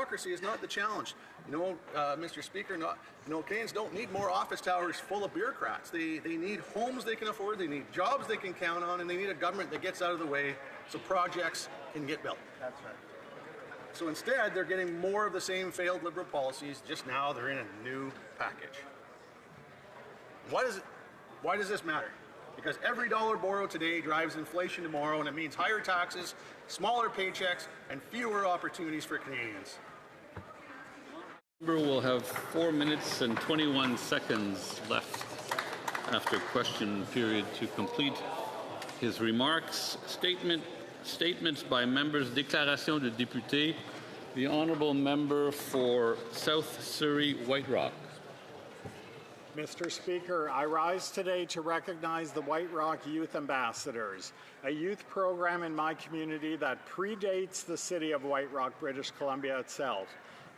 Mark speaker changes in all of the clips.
Speaker 1: bureaucracy is not the challenge. Mr. Speaker, Canadians don't need more office towers full of bureaucrats. They need homes they can afford, they need jobs they can count on, and they need a government that gets out of the way so projects can get built.
Speaker 2: That's right.
Speaker 1: So instead, they're getting more of the same failed Liberal policies, just now they're in a new package. Why does this matter? Because every dollar borrowed today drives inflation tomorrow, and it means higher taxes, smaller paychecks, and fewer opportunities for Canadians.
Speaker 3: The member will have 4 minutes and 21 seconds left after question period to complete his remarks. Statements by members. Déclaration de député. The honourable member for South Surrey White Rock.
Speaker 2: Mr. Speaker, I rise today to recognize the White Rock Youth Ambassadors, a youth program in my community that predates the city of White Rock, British Columbia itself.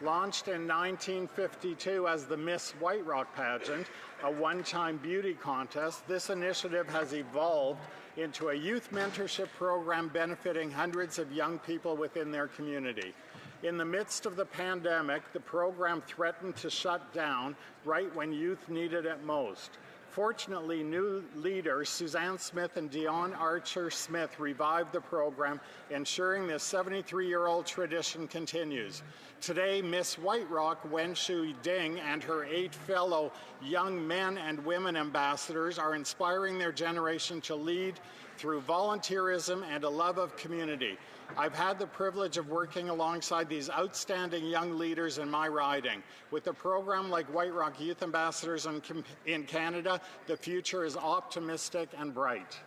Speaker 2: Launched in 1952 as the Miss White Rock pageant, a one-time beauty contest, this initiative has evolved into a youth mentorship program benefiting hundreds of young people within their community. In the midst of the pandemic, the program threatened to shut down right when youth needed it most. Fortunately, new leaders Suzanne Smith and Dion Archer Smith revived the program, ensuring this 73-year-old tradition continues. Today, Miss White Rock Wen Shui Ding and her 8 fellow young men and women ambassadors are inspiring their generation to lead through volunteerism and a love of community. I've had the privilege of working alongside these outstanding young leaders in my riding. With a program like White Rock Youth Ambassadors in Canada, the future is optimistic and bright.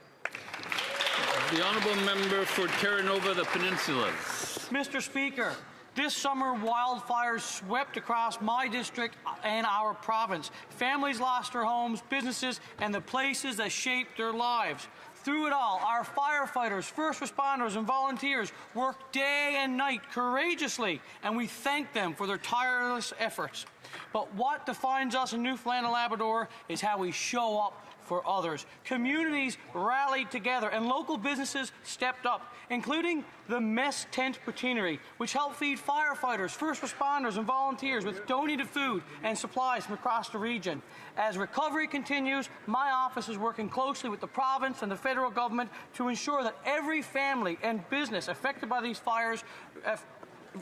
Speaker 3: The honourable member for Terranova, the Peninsulas.
Speaker 4: Mr. Speaker, this summer, wildfires swept across my district and our province. Families lost their homes, businesses, and the places that shaped their lives. Through it all, our firefighters, first responders, and volunteers work day and night courageously, and we thank them for their tireless efforts. But what defines us in Newfoundland and Labrador is how we show up for others. Communities rallied together and local businesses stepped up, including the Mess Tent Poutinery, which helped feed firefighters, first responders, and volunteers with donated food and supplies from across the region. As recovery continues, my office is working closely with the province and the federal government to ensure that every family and business affected by these fires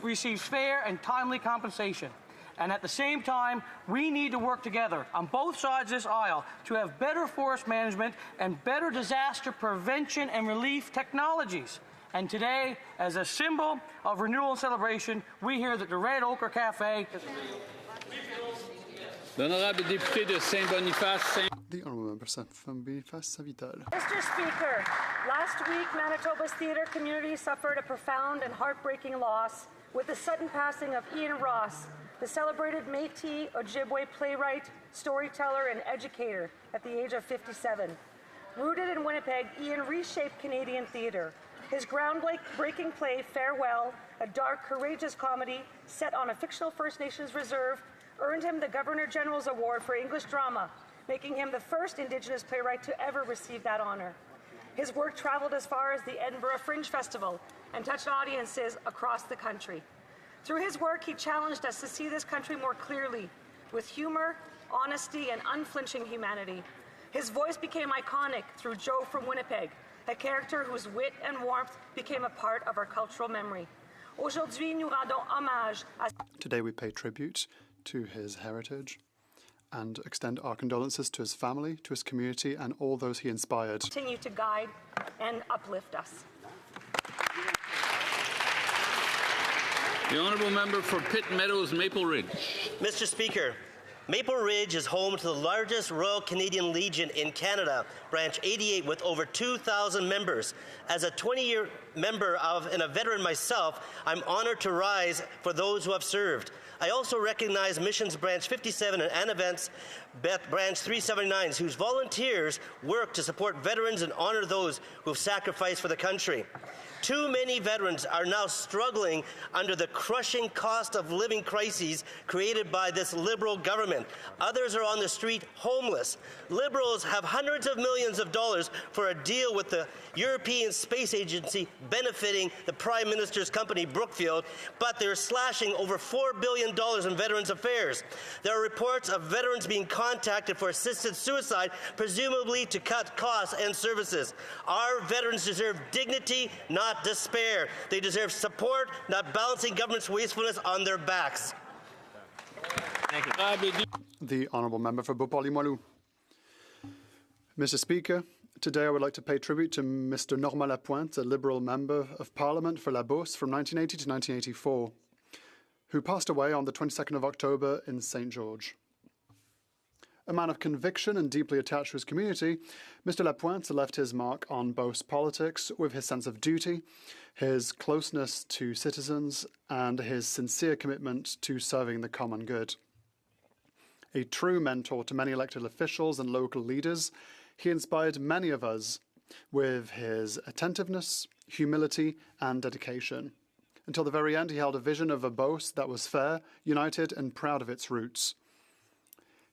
Speaker 4: receives fair and timely compensation. And at the same time, we need to work together on both sides of this aisle to have better forest management and better disaster prevention and relief technologies. And today, as a symbol of renewal and celebration, we hear that the Red Ochre Cafe is...
Speaker 3: L'honorable député de Saint-Boniface.
Speaker 5: The honourable member from Boniface-Saint-Vital.
Speaker 6: Mr. Speaker, last week Manitoba's theatre community suffered a profound and heartbreaking loss with the sudden passing of Ian Ross, the celebrated Métis Ojibwe playwright, storyteller, and educator at the age of 57. Rooted in Winnipeg, Ian reshaped Canadian theatre. His groundbreaking play, Farewell, a dark, courageous comedy set on a fictional First Nations reserve, earned him the Governor-General's Award for English Drama, making him the first Indigenous playwright to ever receive that honour. His work travelled as far as the Edinburgh Fringe Festival and touched audiences across the country. Through his work, he challenged us to see this country more clearly, with humour, honesty, and unflinching humanity. His voice became iconic through Joe from Winnipeg, a character whose wit and warmth became a part of our cultural memory. Aujourd'hui, nous rendons hommage à...
Speaker 5: Today we pay tribute to his heritage and extend our condolences to his family, to his community, and all those he inspired.
Speaker 6: Continue to guide and uplift us.
Speaker 3: The honourable member for Pitt Meadows, Maple Ridge.
Speaker 7: Mr. Speaker, Maple Ridge is home to the largest Royal Canadian Legion in Canada, Branch 88, with over 2,000 members. As a 20-year member and a veteran myself, I'm honoured to rise for those who have served. I also recognize Missions Branch 57 and Annavents Branch 379, whose volunteers work to support veterans and honour those who have sacrificed for the country. Too many veterans are now struggling under the crushing cost of living crises created by this Liberal government. Others are on the street homeless. Liberals have hundreds of millions of dollars for a deal with the European Space Agency benefiting the Prime Minister's company Brookfield, but they're slashing over $4 billion in Veterans Affairs. There are reports of veterans being contacted for assisted suicide, presumably to cut costs and services. Our veterans deserve dignity, not despair. They deserve support, not balancing government's wastefulness on their backs.
Speaker 3: Thank you.
Speaker 5: The Honourable Member for Beauport-Limoilou. Mr. Speaker, today I would like to pay tribute to Mr. Normand Lapointe, a Liberal Member of Parliament for La Beauce from 1980 to 1984, who passed away on the 22nd of October in St. George. A man of conviction and deeply attached to his community, Mr. Lapointe left his mark on Beauce politics with his sense of duty, his closeness to citizens, and his sincere commitment to serving the common good. A true mentor to many elected officials and local leaders, he inspired many of us with his attentiveness, humility, and dedication. Until the very end, he held a vision of a Beauce that was fair, united, and proud of its roots.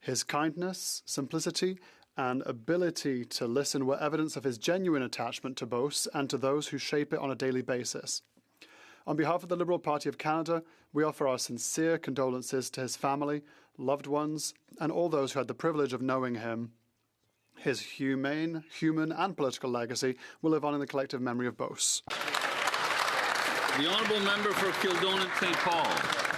Speaker 5: His kindness, simplicity, and ability to listen were evidence of his genuine attachment to Beauce and to those who shape it on a daily basis. On behalf of the Liberal Party of Canada, we offer our sincere condolences to his family, loved ones, and all those who had the privilege of knowing him. His humane, human, and political legacy will live on in the collective memory of Beauce.
Speaker 3: The Honourable Member for Kildonan St. Paul.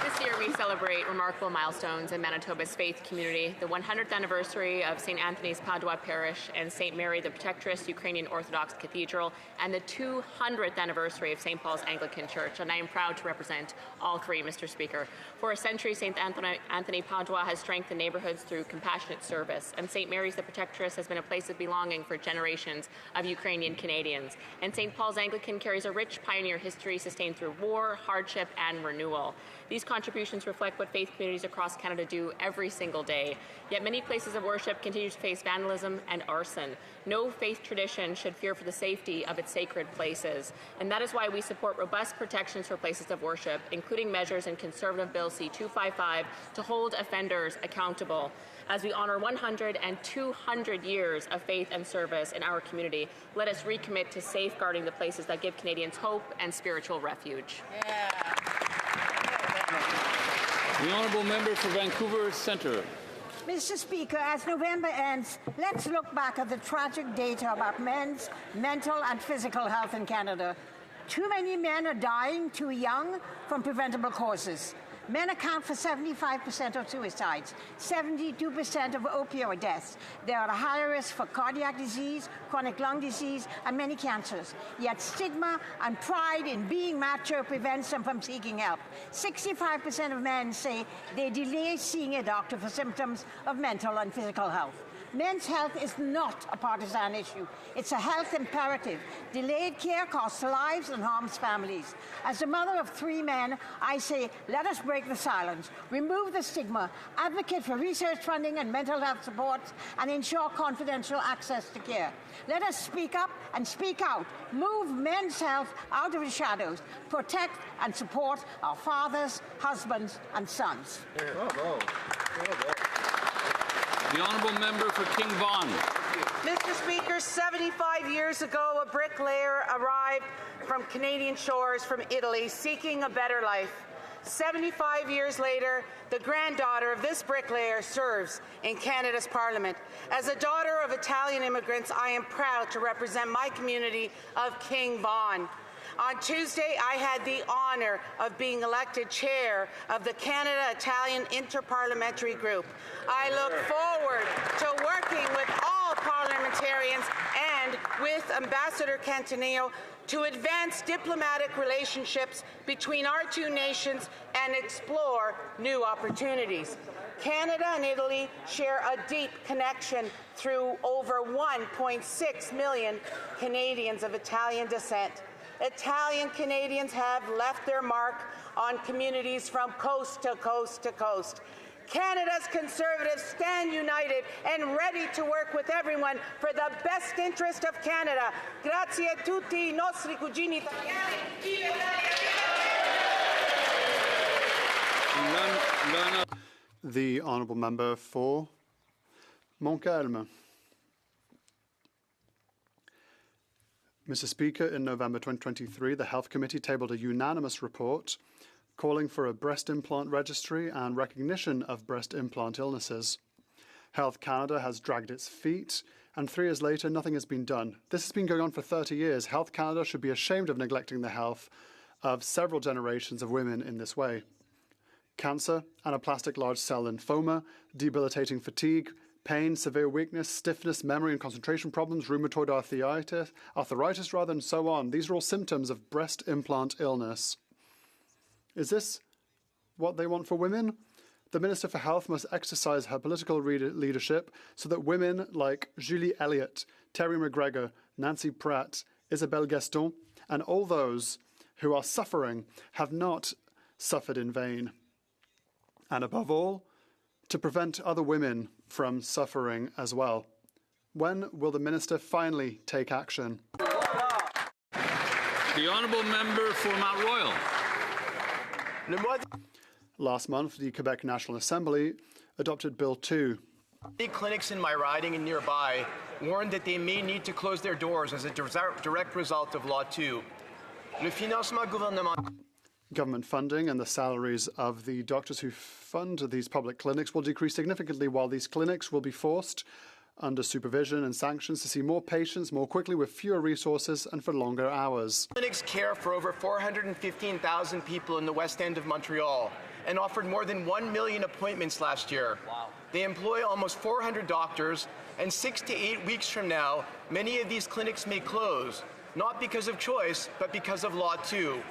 Speaker 8: This year we celebrate remarkable milestones in Manitoba's faith community, the 100th anniversary of St. Anthony's Padua Parish and St. Mary the Protectress Ukrainian Orthodox Cathedral, and the 200th anniversary of St. Paul's Anglican Church, and I am proud to represent all three, Mr. Speaker. For a century, St. Anthony Padua has strengthened neighbourhoods through compassionate service, and St. Mary's the Protectress has been a place of belonging for generations of Ukrainian Canadians. And St. Paul's Anglican carries a rich pioneer history sustained through war, hardship, and renewal. These contributions reflect what faith communities across Canada do every single day. Yet many places of worship continue to face vandalism and arson. No faith tradition should fear for the safety of its sacred places. And that is why we support robust protections for places of worship, including measures in Conservative Bill C-255 to hold offenders accountable. As we honour 100 and 200 years of faith and service in our community, let us recommit to safeguarding the places that give Canadians hope and spiritual refuge.
Speaker 3: The Honourable Member for Vancouver Centre.
Speaker 9: Mr. Speaker, as November ends, let's look back at the tragic data about men's mental and physical health in Canada. Too many men are dying too young from preventable causes. Men account for 75% of suicides, 72% of opioid deaths. They are at a higher risk for cardiac disease, chronic lung disease, and many cancers. Yet stigma and pride in being macho prevents them from seeking help. 65% of men say they delay seeing a doctor for symptoms of mental and physical health. Men's health is not a partisan issue. It's a health imperative. Delayed care costs lives and harms families. As a mother of 3 men, I say, let us break the silence, remove the stigma, advocate for research funding and mental health support, and ensure confidential access to care. Let us speak up and speak out. Move men's health out of the shadows. Protect and support our fathers, husbands, and sons.
Speaker 3: Bravo. The Honourable Member for King Vaughan.
Speaker 10: Mr. Speaker, 75 years ago, a bricklayer arrived from Canadian shores from Italy seeking a better life. 75 years later, the granddaughter of this bricklayer serves in Canada's Parliament. As a daughter of Italian immigrants, I am proud to represent my community of King Vaughan. On Tuesday, I had the honour of being elected chair of the Canada-Italian Interparliamentary Group. I look forward to working with all parliamentarians and with Ambassador Cantanillo to advance diplomatic relationships between our two nations and explore new opportunities. Canada and Italy share a deep connection through over 1.6 million Canadians of Italian descent. Italian Canadians have left their mark on communities from coast to coast to coast. Canada's Conservatives stand united and ready to work with everyone for the best interest of Canada. Grazie a tutti i nostri cugini italiani. Viva Italia!
Speaker 5: The honourable member for Montcalm. Mr. Speaker, in November 2023, the Health Committee tabled a unanimous report calling for a breast implant registry and recognition of breast implant illnesses. Health Canada has dragged its feet, and 3 years later, nothing has been done. This has been going on for 30 years. Health Canada should be ashamed of neglecting the health of several generations of women in this way. Cancer, anaplastic large cell lymphoma, debilitating fatigue, pain, severe weakness, stiffness, memory and concentration problems, rheumatoid arthritis, and so on. These are all symptoms of breast implant illness. Is this what they want for women? The Minister for Health must exercise her political leadership so that women like Julie Elliott, Terry McGregor, Nancy Pratt, Isabelle Gaston, and all those who are suffering have not suffered in vain. And above all, to prevent other women from suffering as well. When will the Minister finally take action?
Speaker 3: The honourable member for Mount Royal.
Speaker 5: Last month, the Quebec National Assembly adopted Bill 2.
Speaker 11: Clinics in my riding and nearby warned that they may need to close their doors as a direct result of Law 2. Le financement gouvernemental.
Speaker 5: Government funding and the salaries of the doctors who fund these public clinics will decrease significantly, while these clinics will be forced, under supervision and sanctions, to see more patients more quickly with fewer resources and for longer hours.
Speaker 11: Clinics care for over 415,000 people in the West End of Montreal and offered more than 1 million appointments last year. Wow. They employ almost 400 doctors, and 6 to 8 weeks from now, many of these clinics may close, not because of choice, but because of Law 2.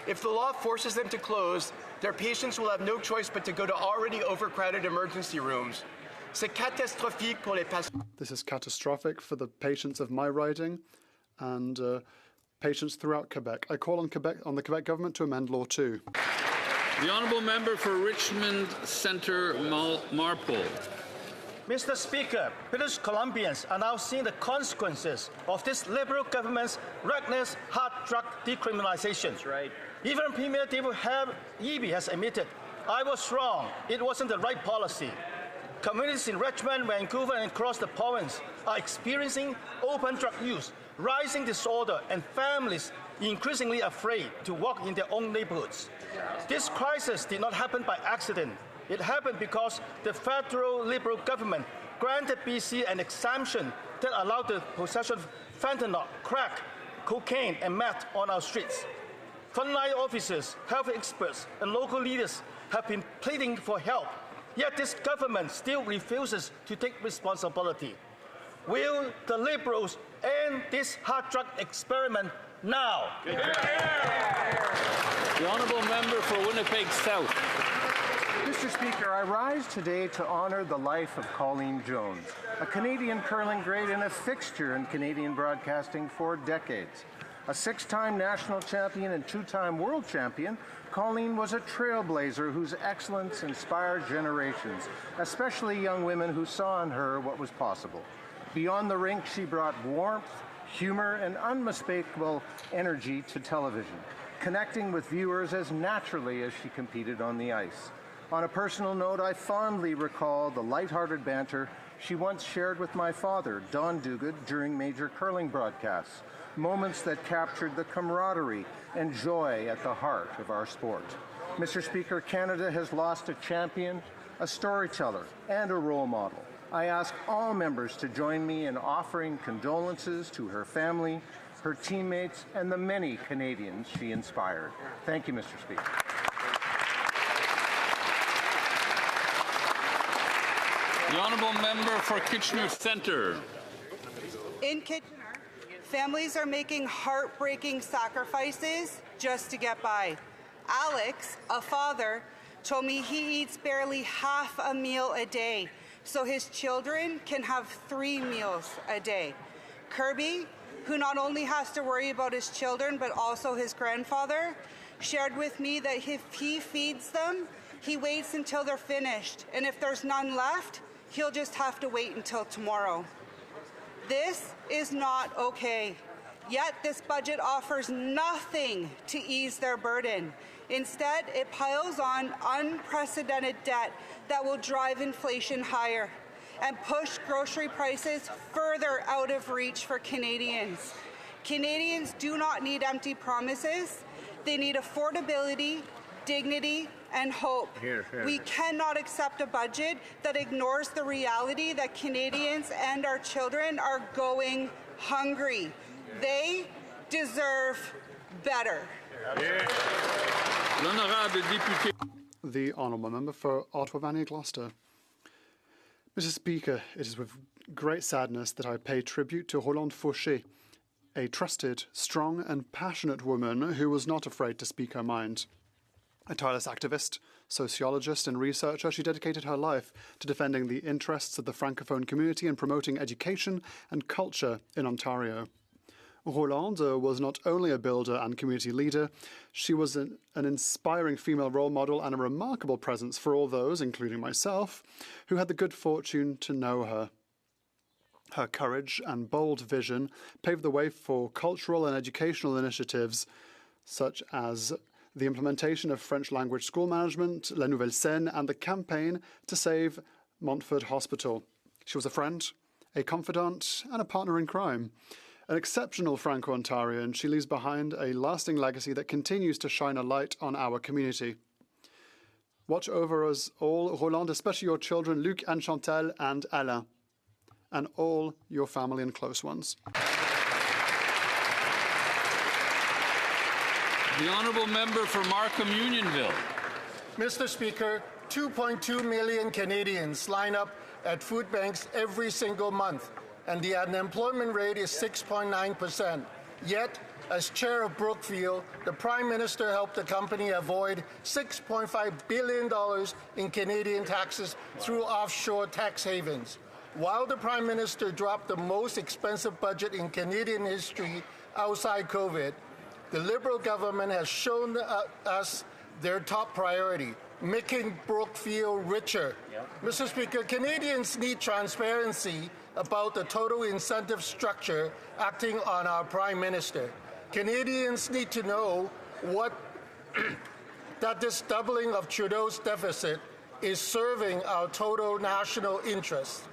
Speaker 11: If the law forces them to close, their patients will have no choice but to go to already overcrowded emergency rooms. C'est catastrophique pour les patients.
Speaker 5: This is catastrophic for the patients of my riding and patients throughout Quebec. I call on the Quebec government to amend Law 2.
Speaker 3: The honourable member for Richmond Centre Marpole.
Speaker 12: Mr. Speaker, British Columbians are now seeing the consequences of this Liberal government's reckless hard drug decriminalization. That's right. Even Premier David Eby has admitted, I was wrong. It wasn't the right policy. Communities in Richmond, Vancouver, and across the province are experiencing open drug use, rising disorder, and families increasingly afraid to walk in their own neighborhoods. This crisis did not happen by accident. It happened because the federal Liberal government granted BC an exemption that allowed the possession of fentanyl, crack, cocaine, and meth on our streets. Frontline officers, health experts, and local leaders have been pleading for help, yet this government still refuses to take responsibility. Will the Liberals end this hard drug experiment now?
Speaker 3: The honourable member for Winnipeg South.
Speaker 13: Mr. Speaker, I rise today to honour the life of Colleen Jones, a Canadian curling great and a fixture in Canadian broadcasting for decades. A 6-time national champion and 2-time world champion, Colleen was a trailblazer whose excellence inspired generations, especially young women who saw in her what was possible. Beyond the rink, she brought warmth, humor, and unmistakable energy to television, connecting with viewers as naturally as she competed on the ice. On a personal note, I fondly recall the lighthearted banter she once shared with my father, Don Duguid, during major curling broadcasts, moments that captured the camaraderie and joy at the heart of our sport. Mr. Speaker, Canada has lost a champion, a storyteller, and a role model. I ask all members to join me in offering condolences to her family, her teammates, and the many Canadians she inspired. Thank you, Mr. Speaker.
Speaker 3: The honourable member for Kitchener Centre.
Speaker 14: In Kitchener, families are making heartbreaking sacrifices just to get by. Alex, a father, told me he eats barely half a meal a day, so his children can have 3 meals a day. Kirby, who not only has to worry about his children but also his grandfather, shared with me that if he feeds them, He waits until they're finished, and if there's none left, he'll just have to wait until tomorrow. This is not okay. Yet this budget offers nothing to ease their burden. Instead, it piles on unprecedented debt that will drive inflation higher and push grocery prices further out of reach for Canadians. Canadians do not need empty promises. They need affordability, dignity, and hope. We cannot accept a budget that ignores the reality that Canadians and our children are going hungry. They deserve better.
Speaker 5: The Honourable Member for Ottawa-Vanier-Gloucester. Mr. Speaker, it is with great sadness that I pay tribute to Rolande Fauché, a trusted, strong and passionate woman who was not afraid to speak her mind. A tireless activist, sociologist and researcher, she dedicated her life to defending the interests of the Francophone community and promoting education and culture in Ontario. Rolande was not only a builder and community leader, she was an inspiring female role model and a remarkable presence for all those, including myself, who had the good fortune to know her. Her courage and bold vision paved the way for cultural and educational initiatives such as the implementation of French-language school management, La Nouvelle Scène, and the campaign to save Montfort Hospital. She was a friend, a confidant, and a partner in crime. An exceptional Franco-Ontarian, she leaves behind a lasting legacy that continues to shine a light on our community. Watch over us all, Rolande, especially your children, Luc and Chantal and Alain, and all your family and close ones.
Speaker 3: The Honourable Member for Markham Unionville.
Speaker 13: Mr. Speaker, 2.2 million Canadians line up at food banks every single month, and the unemployment rate is 6.9%. Yet, as chair of Brookfield, the Prime Minister helped the company avoid $6.5 billion in Canadian taxes through offshore tax havens. While the Prime Minister dropped the most expensive budget in Canadian history outside COVID, the Liberal government has shown us their top priority, making Brookfield richer. Mr. Speaker, Canadians need transparency about the total incentive structure acting on our Prime Minister. Canadians need to know that this doubling of Trudeau's deficit is serving our total national interest,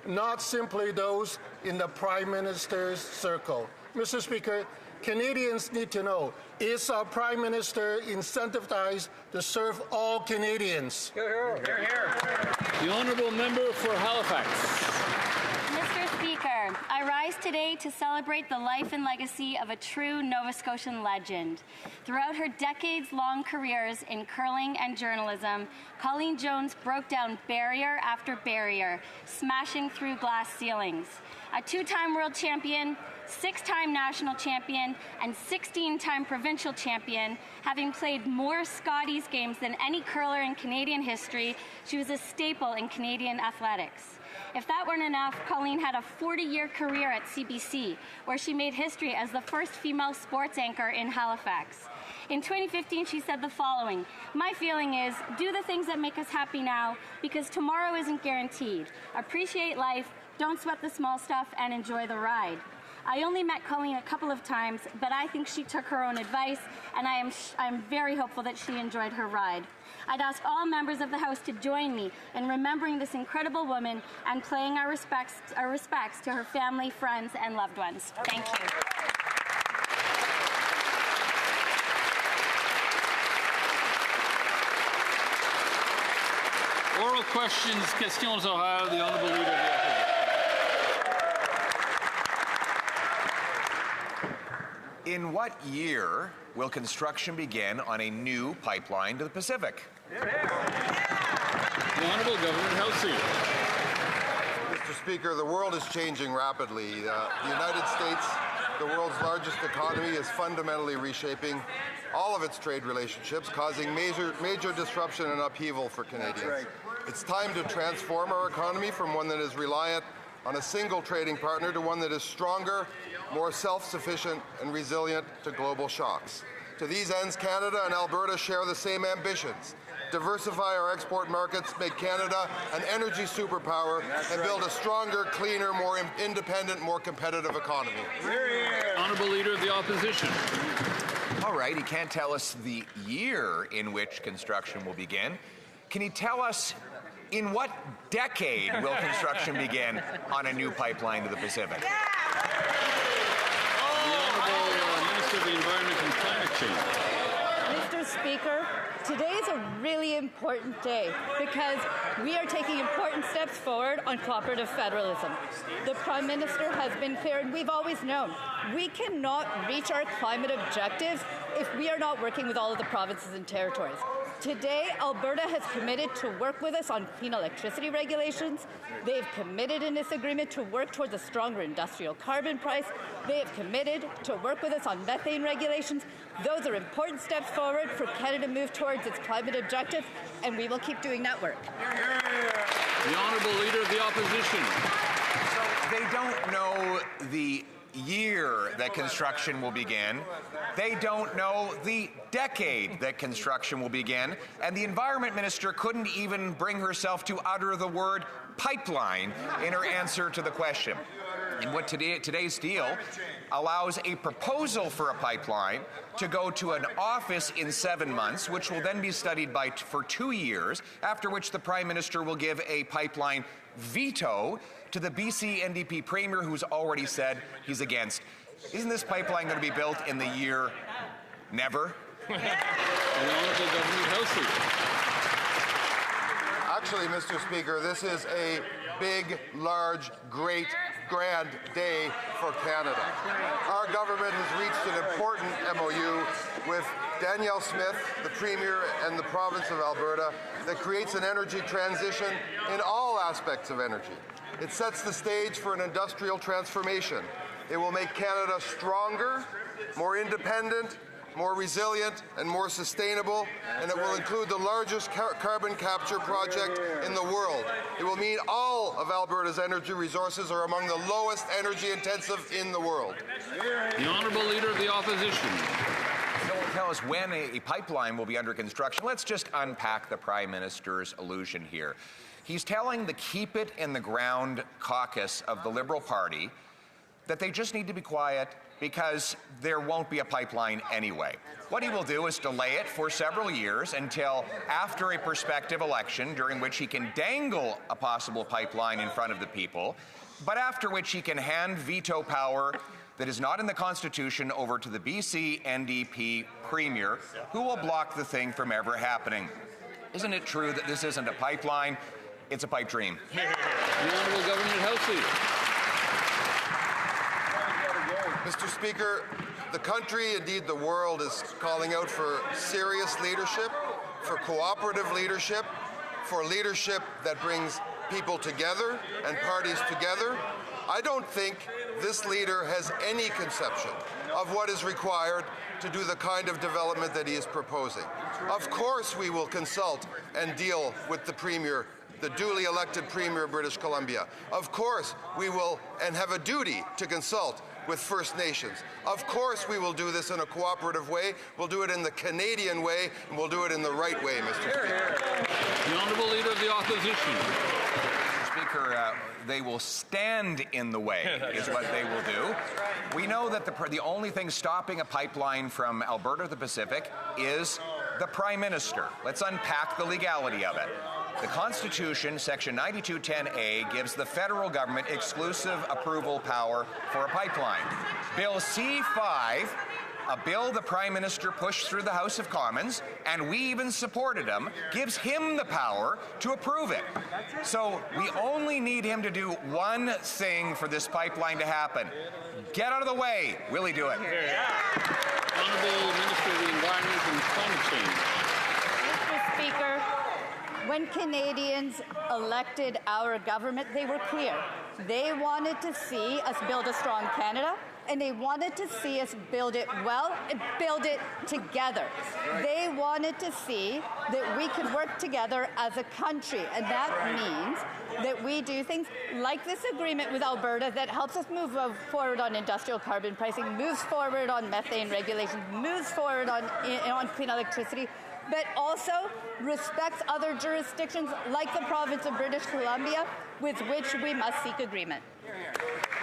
Speaker 13: not simply those in the Prime Minister's circle. Mr. Speaker, Canadians need to know, is our Prime Minister incentivized to serve all Canadians?
Speaker 3: Hear, hear. Hear, hear. The Honourable Member for Halifax.
Speaker 15: Mr. Speaker, I rise today to celebrate the life and legacy of a true Nova Scotian legend. Throughout her decades-long careers in curling and journalism, Colleen Jones broke down barrier after barrier, smashing through glass ceilings. A two-time world champion, 6-time national champion, and 16-time provincial champion, having played more Scotties games than any curler in Canadian history, she was a staple in Canadian athletics. If that weren't enough, Colleen had a 40-year career at CBC, where she made history as the first female sports anchor in Halifax. In 2015, she said the following: "My feeling is, do the things that make us happy now, because tomorrow isn't guaranteed. Appreciate life, don't sweat the small stuff, and enjoy the ride." I only met Colleen a couple of times, but I think she took her own advice, and I'm very hopeful that she enjoyed her ride. I'd ask all members of the House to join me in remembering this incredible woman and paying our respects to her family, friends, and loved ones. Thank you.
Speaker 3: Oral questions, questions orales, the Honourable Leader of the Opposition.
Speaker 16: In what year will construction begin on a new pipeline to the Pacific?
Speaker 3: The Honourable Governor HoC.
Speaker 17: Mr. Speaker, the world is changing rapidly. The United States, the world's largest economy, is fundamentally reshaping all of its trade relationships, causing major disruption and upheaval for Canadians. Right. It's time to transform our economy from one that is reliant on a single trading partner to one that is stronger, more self-sufficient and resilient to global shocks. To these ends, Canada and Alberta share the same ambitions. diversify our export markets, make Canada an energy superpower, and build a stronger, cleaner, more independent, more competitive economy.
Speaker 3: Honourable Leader of the Opposition.
Speaker 16: All right, he can't tell us the year in which construction will begin. Can he tell us in what decade will construction begin on a new pipeline to the Pacific?
Speaker 3: The Honourable Minister of the Environment and Climate Change.
Speaker 18: Mr. Speaker, today is a really important day because we are taking important steps forward on cooperative federalism. The Prime Minister has been clear, and we've always known, we cannot reach our climate objectives if we are not working with all of the provinces and territories. Today, Alberta has committed to work with us on clean electricity regulations. They've committed in this agreement to work towards a stronger industrial carbon price. They have committed to work with us on methane regulations. Those are important steps forward for Canada to move towards its climate objectives, and we will keep doing that work.
Speaker 3: The Honourable Leader of the Opposition.
Speaker 16: So they don't know the year that construction will begin. They don't know the decade that construction will begin. And the Environment Minister couldn't even bring herself to utter the word pipeline in her answer to the question. And what today's deal allows a proposal for a pipeline to go to an office in 7 months, which will then be studied for 2 years, after which the Prime Minister will give a pipeline veto to the BC NDP Premier, who's already said he's against. Isn't this pipeline going to be built in the year never?
Speaker 3: The Honourable Government House Leader.
Speaker 17: Actually, Mr. Speaker, this is a big, large, great, grand day for Canada. Our government has reached an important MOU with Danielle Smith, the Premier, and the province of Alberta that creates an energy transition in all aspects of energy. It sets the stage for an industrial transformation. It will make Canada stronger, more independent, more resilient, and more sustainable, and it will include the largest carbon capture project in the world. It will mean all of Alberta's energy resources are among the lowest energy intensive in the world.
Speaker 3: The Honourable Leader of the Opposition.
Speaker 16: Don't tell us when a pipeline will be under construction. Let's just unpack the Prime Minister's allusion here. He's telling the Keep It in the Ground caucus of the Liberal Party that they just need to be quiet because there won't be a pipeline anyway. What he will do is delay it for several years until after a prospective election, during which he can dangle a possible pipeline in front of the people, but after which he can hand veto power that is not in the Constitution over to the BC NDP Premier, who will block the thing from ever happening. Isn't it true that this isn't a pipeline? It's a pipe dream.
Speaker 3: The Honourable Government House Leader.
Speaker 17: Mr. Speaker, the country, indeed the world, is calling out for serious leadership, for cooperative leadership, for leadership that brings people together and parties together. I don't think this leader has any conception of what is required to do the kind of development that he is proposing. Of course we will consult and deal with the Premier, the duly elected Premier of British Columbia. Of course we will and have a duty to consult with First Nations. Of course we will do this in a cooperative way. We'll do it in the Canadian way, and we'll do it in the right way, Mr. Speaker.
Speaker 3: The Honourable Leader of the Opposition.
Speaker 16: Mr. Speaker, they will stand in the way, is what they will do. We know that the only thing stopping a pipeline from Alberta to the Pacific is the Prime Minister. Let's unpack the legality of it. The Constitution, Section 9210A, gives the federal government exclusive approval power for a pipeline. Bill C-5, a bill the Prime Minister pushed through the House of Commons, and we even supported him, gives him the power to approve it. So we only need him to do one thing for this pipeline to happen. Get out of the way. Will he do it?
Speaker 3: Honourable Minister of the Environment and Climate Change.
Speaker 18: Mr. Speaker, when Canadians elected our government, they were clear. They wanted to see us build a strong Canada, and they wanted to see us build it well and build it together. They wanted to see that we could work together as a country, and that means that we do things like this agreement with Alberta that helps us move forward on industrial carbon pricing, moves forward on methane regulations, moves forward on clean electricity. but also respects other jurisdictions like the province of British Columbia, with which we must seek agreement.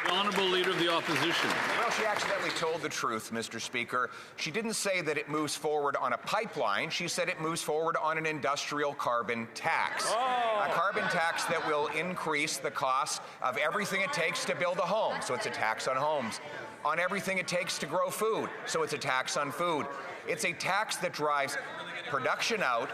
Speaker 3: The Honourable Leader of the Opposition.
Speaker 16: Well, she accidentally told the truth, Mr. Speaker. She didn't say that it moves forward on a pipeline. She said it moves forward on an industrial carbon tax. A carbon tax that will increase the cost of everything it takes to build a home. So it's a tax on homes. On everything it takes to grow food. So it's a tax on food. It's a tax that drives production out,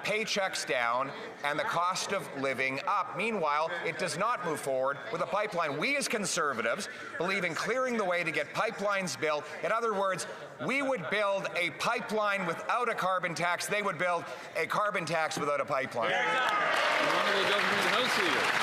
Speaker 16: paychecks down, and the cost of living up. Meanwhile, it does not move forward with a pipeline. We as Conservatives believe in clearing the way to get pipelines built. In other words, we would build a pipeline without a carbon tax. They would build a carbon tax without a pipeline.
Speaker 3: The Honourable Government House Leader.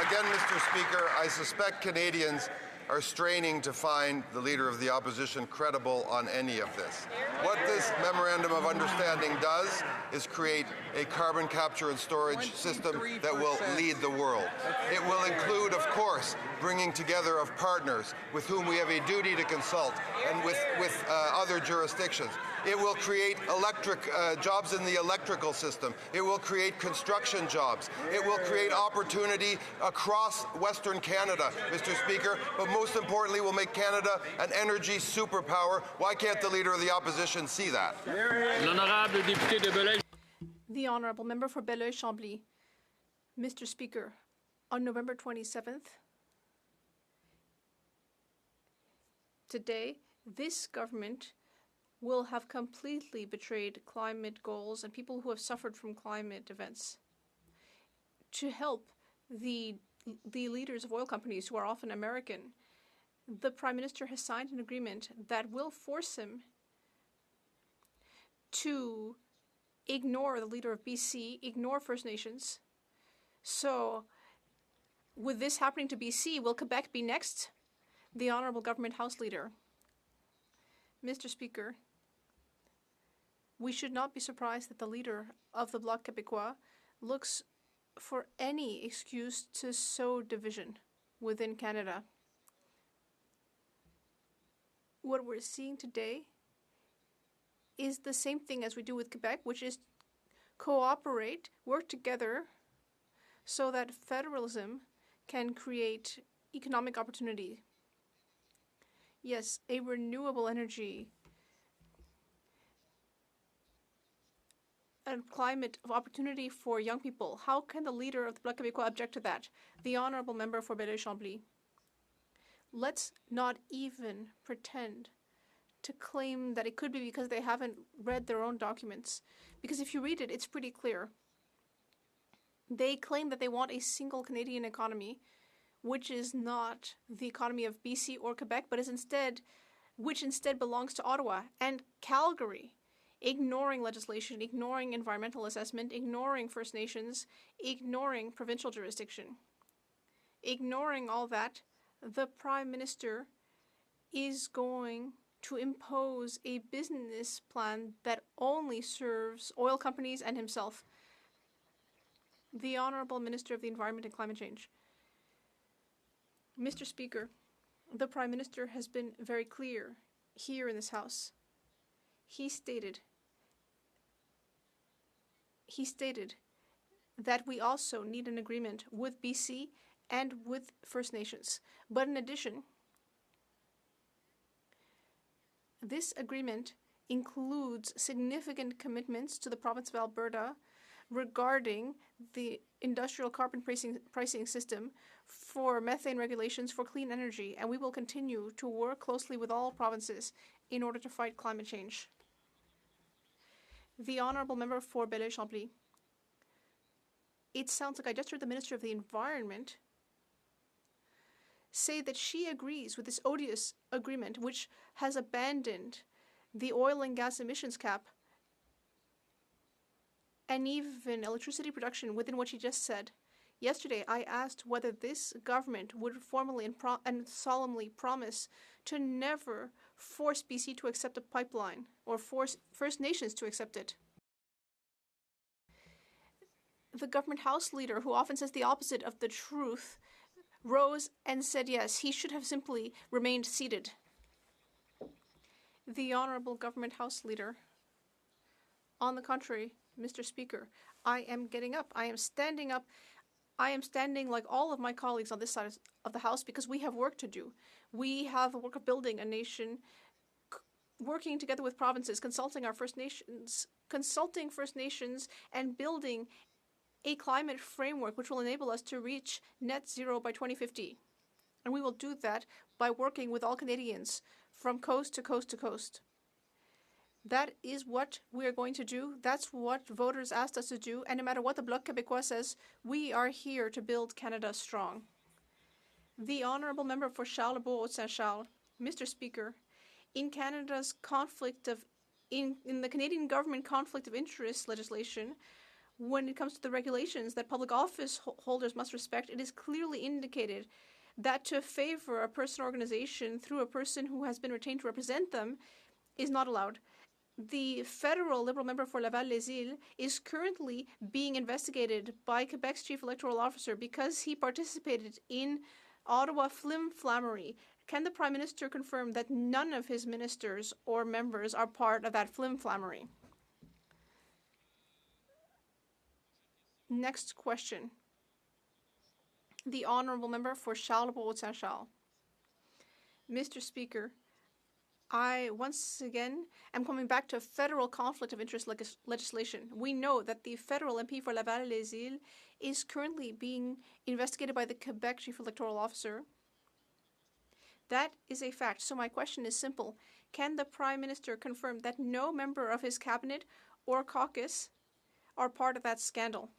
Speaker 17: Again, Mr. Speaker, I suspect Canadians are straining to find the Leader of the Opposition credible on any of this. What this Memorandum of Understanding does is create a carbon capture and storage system that will lead the world. It will include, of course, bringing together of partners with whom we have a duty to consult and with other jurisdictions. It will create jobs in the electrical system. It will create construction jobs. It will create opportunity across Western Canada, Mr. Speaker, but most importantly will make Canada an energy superpower. Why can't the Leader of the Opposition see that?
Speaker 3: L'honorable député de Belleuil.
Speaker 19: The Honourable Member for Belleuil-Chambly. Mr. Speaker, on November 27th, today, this government will have completely betrayed climate goals and people who have suffered from climate events. To help the leaders of oil companies who are often American, the Prime Minister has signed an agreement that will force him to ignore the leader of BC, ignore First Nations. So, with this happening to BC, will Quebec be next? The Honourable Government House Leader. Mr. Speaker, we should not be surprised that the leader of the Bloc Québécois looks for any excuse to sow division within Canada. What we're seeing today is the same thing as we do with Quebec, which is cooperate, work together so that federalism can create economic opportunity. Yes, a renewable energy, a climate of opportunity for young people. How can the leader of the Bloc Québécois object to that? The Honourable Member for Belleuil-Chambly. Let's not even pretend to claim that it could be because they haven't read their own documents. Because if you read it, it's pretty clear. They claim that they want a single Canadian economy, which is not the economy of BC or Quebec, but which instead belongs to Ottawa and Calgary, ignoring legislation, ignoring environmental assessment, ignoring First Nations, ignoring provincial jurisdiction. Ignoring all that, the Prime Minister is going to impose a business plan that only serves oil companies and himself. The Honourable Minister of the Environment and Climate Change. Mr. Speaker, the Prime Minister has been very clear here in this House. He stated that we also need an agreement with BC and with First Nations. But in addition, this agreement includes significant commitments to the province of Alberta regarding the industrial carbon pricing system for methane regulations for clean energy, and we will continue to work closely with all provinces in order to fight climate change. The Honourable Member for Belleuil-Chambly. It sounds like I just heard the Minister of the Environment say that she agrees with this odious agreement which has abandoned the oil and gas emissions cap and even electricity production within what she just said. Yesterday, I asked whether this government would formally and solemnly promise to never force BC to accept a pipeline or force First Nations to accept it. The government House Leader, who often says the opposite of the truth, rose and said yes, he should have simply remained seated. The Honourable Government House Leader. On the contrary, Mr. Speaker, I am getting up. I am standing up. I am standing like all of my colleagues on this side of the House because we have work to do. We have the work of building a nation, working together with provinces, consulting First Nations, and building a climate framework which will enable us to reach net zero by 2050. And we will do that by working with all Canadians from coast to coast to coast. That is what we are going to do. That's what voters asked us to do. And no matter what the Bloc Québécois says, we are here to build Canada strong. The Honourable Member for Charlebourg Saint Charles, Mr. Speaker, in Canada's in the Canadian government conflict of interest legislation, when it comes to the regulations that public office holders must respect, it is clearly indicated that to favor a person or organization through a person who has been retained to represent them is not allowed. The federal Liberal member for Laval-les-Îles is currently being investigated by Quebec's chief electoral officer because he participated in Ottawa flim-flammery. Can the Prime Minister confirm that none of his ministers or members are part of that flim-flammery? Next question. The Honourable Member for Charlebourg Saint Charles. Mr. Speaker, I once again am coming back to federal conflict of interest legislation. We know that the federal MP for Laval-les-Îles is currently being investigated by the Quebec Chief Electoral Officer. That is a fact. So my question is simple. Can the Prime Minister confirm that no member of his cabinet or caucus are part of that scandal?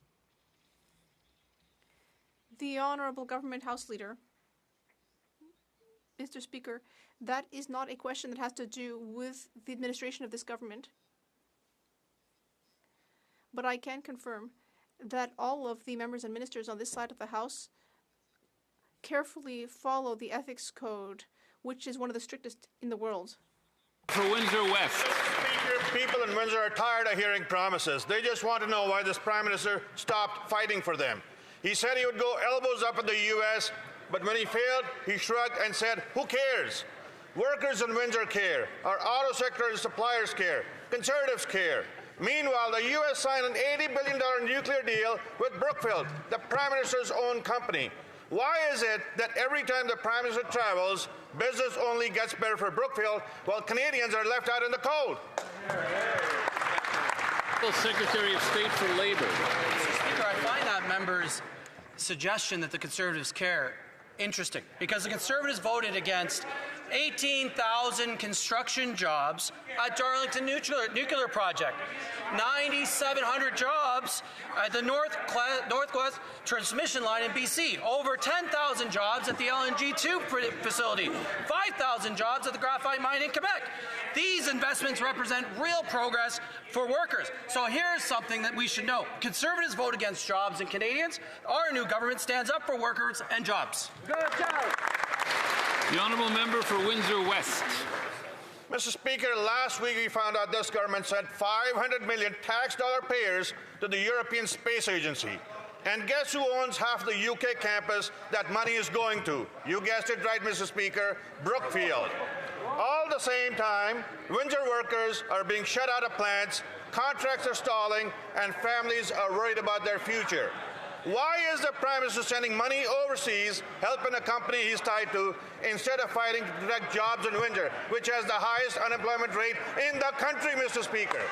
Speaker 19: The Honourable Government House Leader. Mr. Speaker, that is not a question that has to do with the administration of this government. But I can confirm that all of the members and ministers on this side of the House carefully follow the ethics code, which is one of the strictest in the world.
Speaker 3: For Windsor West.
Speaker 20: Speaker, people in Windsor are tired of hearing promises. They just want to know why this Prime Minister stopped fighting for them. He said he would go elbows up at the U.S., but when he failed, he shrugged and said, who cares? Workers in Windsor care. Our auto sector and suppliers care. Conservatives care. Meanwhile, the U.S. signed an $80 billion nuclear deal with Brookfield, the Prime Minister's own company. Why is it that every time the Prime Minister travels, business only gets better for Brookfield, while Canadians are left out in the cold?
Speaker 3: Secretary of State for Labour.
Speaker 21: Mr. Speaker, I find that member's suggestion that the Conservatives care interesting, because the Conservatives voted against 18,000 construction jobs at Darlington Nuclear Project, 9,700 jobs at the Northwest Transmission Line in BC, over 10,000 jobs at the LNG2 facility, 5,000 jobs at the graphite mine in Quebec. These investments represent real progress for workers. So here's something that we should know. Conservatives vote against jobs and Canadians. Our new government stands up for workers and jobs.
Speaker 20: Good job.
Speaker 3: The Honourable Member for Windsor West.
Speaker 20: Mr. Speaker, last week we found out this government sent 500 million tax dollar payers to the European Space Agency. And guess who owns half the UK campus that money is going to? You guessed it right, Mr. Speaker, Brookfield. All at the same time, Windsor workers are being shut out of plants, contracts are stalling, and families are worried about their future. Why is the Prime Minister sending money overseas, helping a company he's tied to, instead of fighting to protect jobs in Windsor, which has the highest unemployment rate in the country, Mr. Speaker?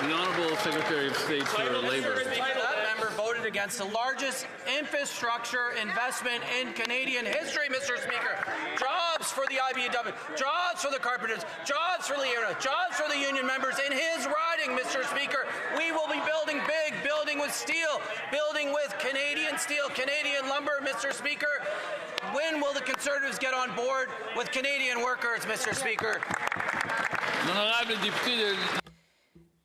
Speaker 3: The Honourable Secretary of State for Labour.
Speaker 21: That member voted against the largest infrastructure investment in Canadian history, Mr. Speaker. Jobs for the IBEW, jobs for the carpenters, jobs for the airmen, jobs for the union members in his riding, Mr. Speaker. We will be building big, building with steel, building with Canadian steel, Canadian lumber, Mr. Speaker. When will the Conservatives get on board with Canadian workers, Mr. Speaker?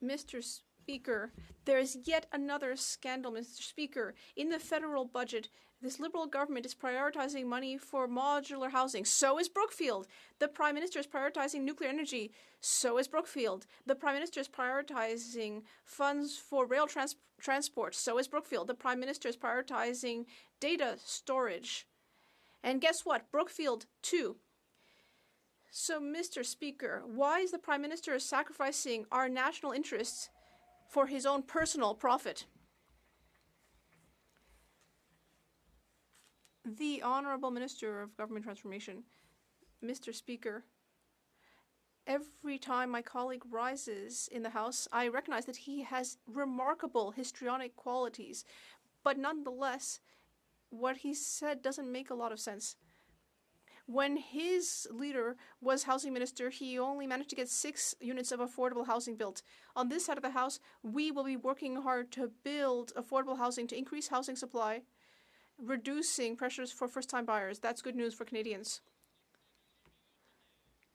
Speaker 19: Mr. Speaker, there is yet another scandal, Mr. Speaker. In the federal budget, this Liberal government is prioritizing money for modular housing. So is Brookfield. The Prime Minister is prioritizing nuclear energy. So is Brookfield. The Prime Minister is prioritizing funds for rail transport. So is Brookfield. The Prime Minister is prioritizing data storage. And guess what? Brookfield, too. So, Mr. Speaker, why is the Prime Minister sacrificing our national interests for his own personal profit? The Honourable Minister of Government Transformation. Mr. Speaker, every time my colleague rises in the House, I recognize that he has remarkable histrionic qualities, but nonetheless, what he said doesn't make a lot of sense. When his leader was housing minister, he only managed to get 6 units of affordable housing built. On this side of the House, we will be working hard to build affordable housing, to increase housing supply, reducing pressures for first-time buyers. That's good news for Canadians.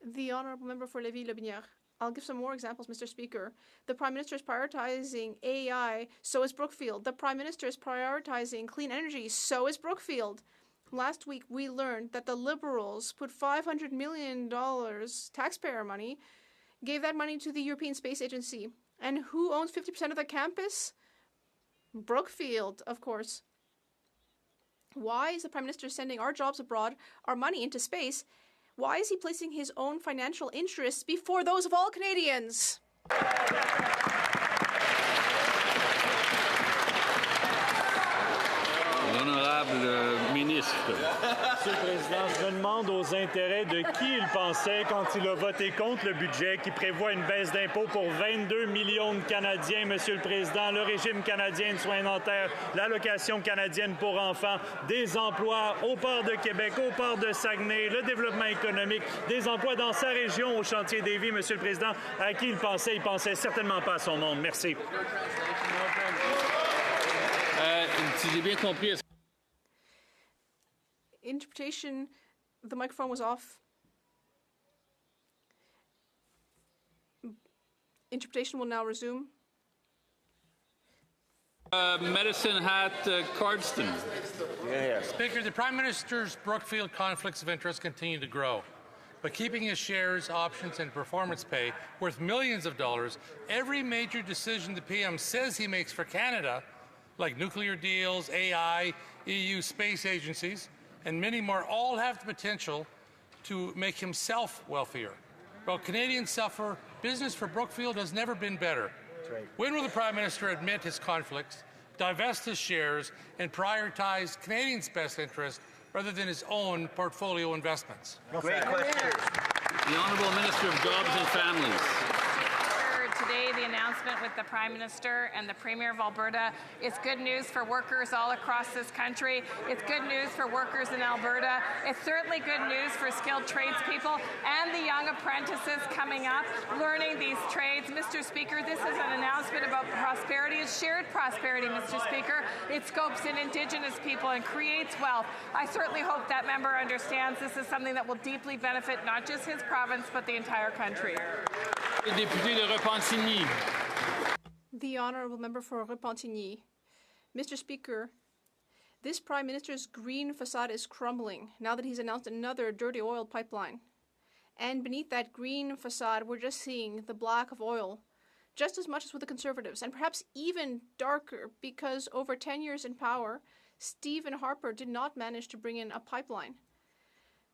Speaker 19: The Honourable Member for Lévis-Lobinière. I'll give some more examples, Mr. Speaker. The Prime Minister is prioritizing AI, so is Brookfield. The Prime Minister is prioritizing clean energy, so is Brookfield. Last week, we learned that the Liberals put $500 million taxpayer money, gave that money to the European Space Agency. And who owns 50% of the campus? Brookfield, of course. Why is the Prime Minister sending our jobs abroad, our money into space? Why is he placing his own financial interests before those of all Canadians?
Speaker 3: L'honorable ministre.
Speaker 1: Monsieur le Président, je me demande aux intérêts de qui il pensait quand il a voté contre le budget qui prévoit une baisse d'impôts pour 22 millions de Canadiens, Monsieur le Président, le régime canadien de soins dentaires, l'allocation canadienne pour enfants, des emplois au port de Québec, au port de Saguenay, le développement économique, des emplois dans sa région au chantier des vies, Monsieur le Président. À qui il pensait certainement pas à son monde. Merci.
Speaker 3: Si j'ai bien compris,
Speaker 19: Interpretation, the microphone was off. Interpretation will now resume.
Speaker 3: Medicine Hat Cardston.
Speaker 22: Speaker, the Prime Minister's Brookfield conflicts of interest continue to grow. But keeping his shares, options, and performance pay worth millions of dollars, every major decision the PM says he makes for Canada, like nuclear deals, AI, EU space agencies, and many more, all have the potential to make himself wealthier. While Canadians suffer, business for Brookfield has never been better.
Speaker 1: Right.
Speaker 22: When will the Prime Minister admit his conflicts, divest his shares, and prioritize Canadians' best interest rather than his own portfolio investments?
Speaker 3: Great question. The Honourable Minister of Jobs and Families.
Speaker 23: Today, the announcement with the Prime Minister and the Premier of Alberta is good news for workers all across this country. It's good news for workers in Alberta. It's certainly good news for skilled tradespeople and the young apprentices coming up, learning these trades. Mr. Speaker, this is an announcement about prosperity. It's shared prosperity, Mr. Speaker. It scopes in Indigenous people and creates wealth. I certainly hope that member understands this is something that will deeply benefit not just his province, but the entire country.
Speaker 19: The Honourable Member for Repentigny. Mr. Speaker, this Prime Minister's green facade is crumbling now that he's announced another dirty oil pipeline. And beneath that green facade, we're just seeing the black of oil, just as much as with the Conservatives, and perhaps even darker, because over 10 years in power, Stephen Harper did not manage to bring in a pipeline.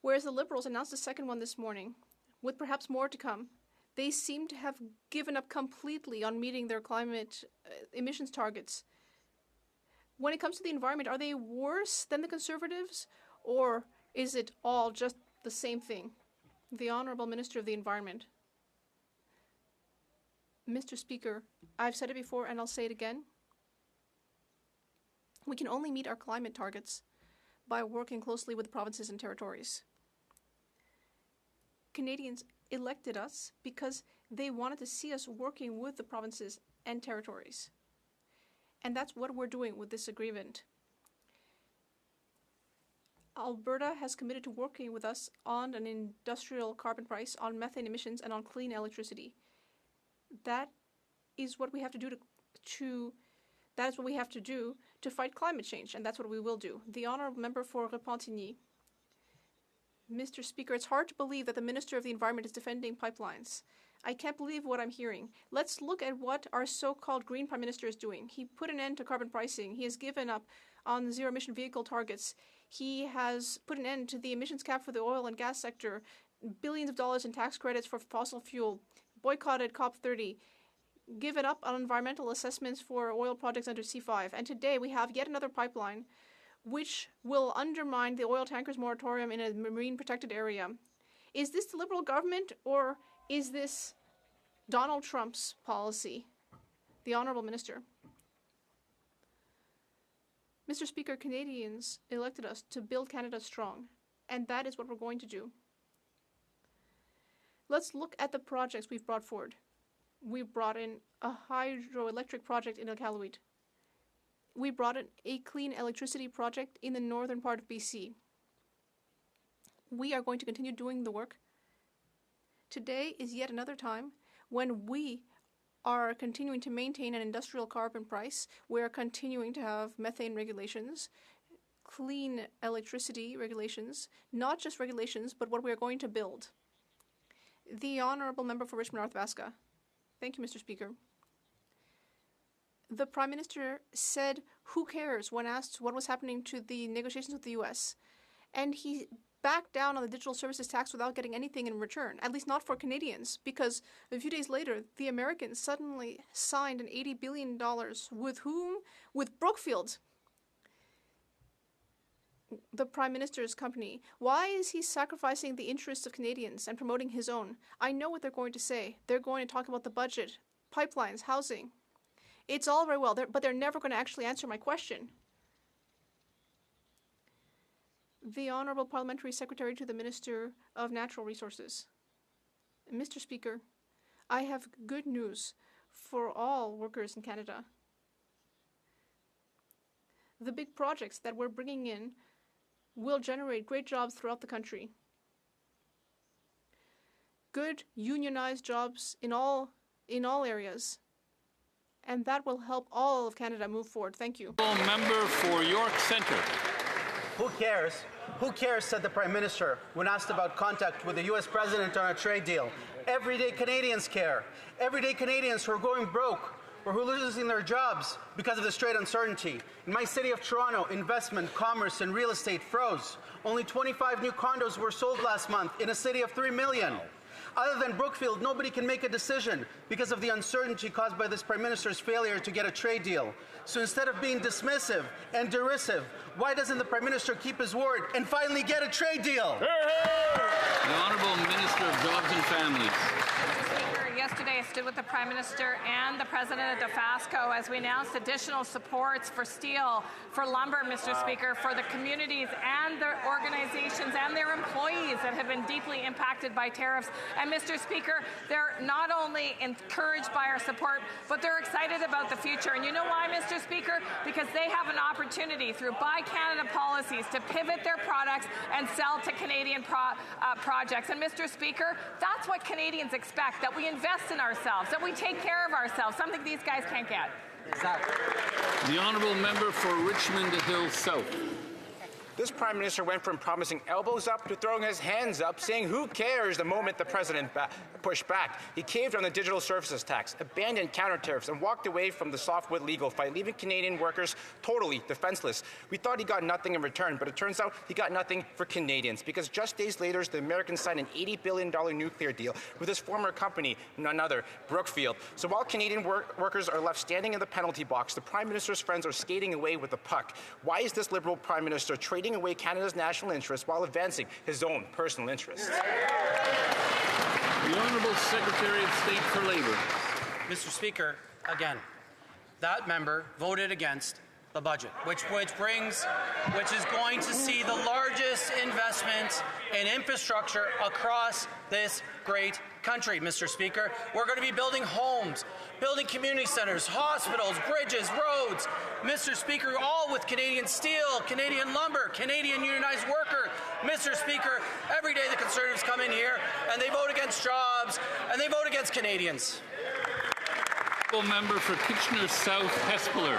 Speaker 19: Whereas the Liberals announced a second one this morning, with perhaps more to come. They seem to have given up completely on meeting their climate emissions targets. When it comes to the environment, are they worse than the Conservatives, or is it all just the same thing? The Honourable Minister of the Environment. Mr. Speaker, I've said it before and I'll say it again. We can only meet our climate targets by working closely with the provinces and territories. Canadians elected us because they wanted to see us working with the provinces and territories. And that's what we're doing with this agreement. Alberta has committed to working with us on an industrial carbon price, on methane emissions, and on clean electricity. That is what we have to do to fight climate change, and that's what we will do. The Honourable Member for Repentigny. Mr. Speaker, it's hard to believe that the Minister of the Environment is defending pipelines. I can't believe what I'm hearing. Let's look at what our so-called Green Prime Minister is doing. He put an end to carbon pricing. He has given up on zero-emission vehicle targets. He has put an end to the emissions cap for the oil and gas sector, billions of dollars in tax credits for fossil fuel, boycotted COP30, given up on environmental assessments for oil projects under C5. And today we have yet another pipeline which will undermine the oil tankers moratorium in a marine protected area. Is this the Liberal government, or is this Donald Trump's policy? The Honourable Minister. Mr. Speaker, Canadians elected us to build Canada strong, and that is what we're going to do. Let's look at the projects we've brought forward. We brought in a hydroelectric project in Iqaluit. We brought in a clean electricity project in the northern part of BC. We are going to continue doing the work. Today is yet another time when we are continuing to maintain an industrial carbon price. We are continuing to have methane regulations, clean electricity regulations, not just regulations, but what we are going to build. The Honourable Member for Richmond North Vaska. Thank you, Mr. Speaker. The Prime Minister said, "Who cares?" when asked what was happening to the negotiations with the U.S. And he backed down on the digital services tax without getting anything in return, at least not for Canadians, because a few days later, the Americans suddenly signed an $80 billion with whom? With Brookfield, the Prime Minister's company. Why is he sacrificing the interests of Canadians and promoting his own? I know what they're going to say. They're going to talk about the budget, pipelines, housing. It's all very well, but they're never going to actually answer my question. The Honourable Parliamentary Secretary to the Minister of Natural Resources. Mr. Speaker, I have good news for all workers in Canada. The big projects that we're bringing in will generate great jobs throughout the country. Good unionized jobs in all areas. And that will help all of Canada move forward. Thank you.
Speaker 3: Member for York Centre.
Speaker 12: Who cares? Who cares, said the Prime Minister when asked about contact with the U.S. President on a trade deal. Everyday Canadians care. Everyday Canadians who are going broke or who are losing their jobs because of this trade uncertainty. In my city of Toronto, investment, commerce, and real estate froze. Only 25 new condos were sold last month in a city of 3 million. Other than Brookfield, nobody can make a decision because of the uncertainty caused by this Prime Minister's failure to get a trade deal. So instead of being dismissive and derisive, why doesn't the Prime Minister keep his word and finally get a trade deal?
Speaker 3: The Honourable Minister of Jobs and Families.
Speaker 23: Yesterday, I stood with the Prime Minister and the President of DeFasco as we announced additional supports for steel, for lumber, Mr. Speaker, for the communities and the organizations and their employees that have been deeply impacted by tariffs. And Mr. Speaker, they're not only encouraged by our support, but they're excited about the future. And you know why, Mr. Speaker? Because they have an opportunity through Buy Canada policies to pivot their products and sell to Canadian projects. And Mr. Speaker, that's what Canadians expect, that we invest in ourselves, that we take care of ourselves, something these guys can't get.
Speaker 12: Exactly.
Speaker 3: The Honourable Member for Richmond Hill South.
Speaker 11: This Prime Minister went from promising elbows up to throwing his hands up, saying who cares the moment the President pushed back. He caved on the digital services tax, abandoned counter tariffs, and walked away from the softwood legal fight, leaving Canadian workers totally defenseless. We thought he got nothing in return, but it turns out he got nothing for Canadians, because just days later, the Americans signed an $80 billion nuclear deal with his former company, none other, Brookfield. So while Canadian workers are left standing in the penalty box, the Prime Minister's friends are skating away with the puck. Why is this Liberal Prime Minister trading away Canada's national interests while advancing his own personal interests?
Speaker 3: The Honourable Secretary of State for Labour.
Speaker 21: Mr. Speaker, again, that member voted against the budget, which is going to see the largest investment in infrastructure across this great country, Mr. Speaker. We're going to be building homes, building community centers, hospitals, bridges, roads, Mr. Speaker, all with Canadian steel, Canadian lumber, Canadian unionized worker. Mr. Speaker, every day the Conservatives come in here and they vote against jobs and they vote against Canadians.
Speaker 3: Member for Kitchener South Hespeler.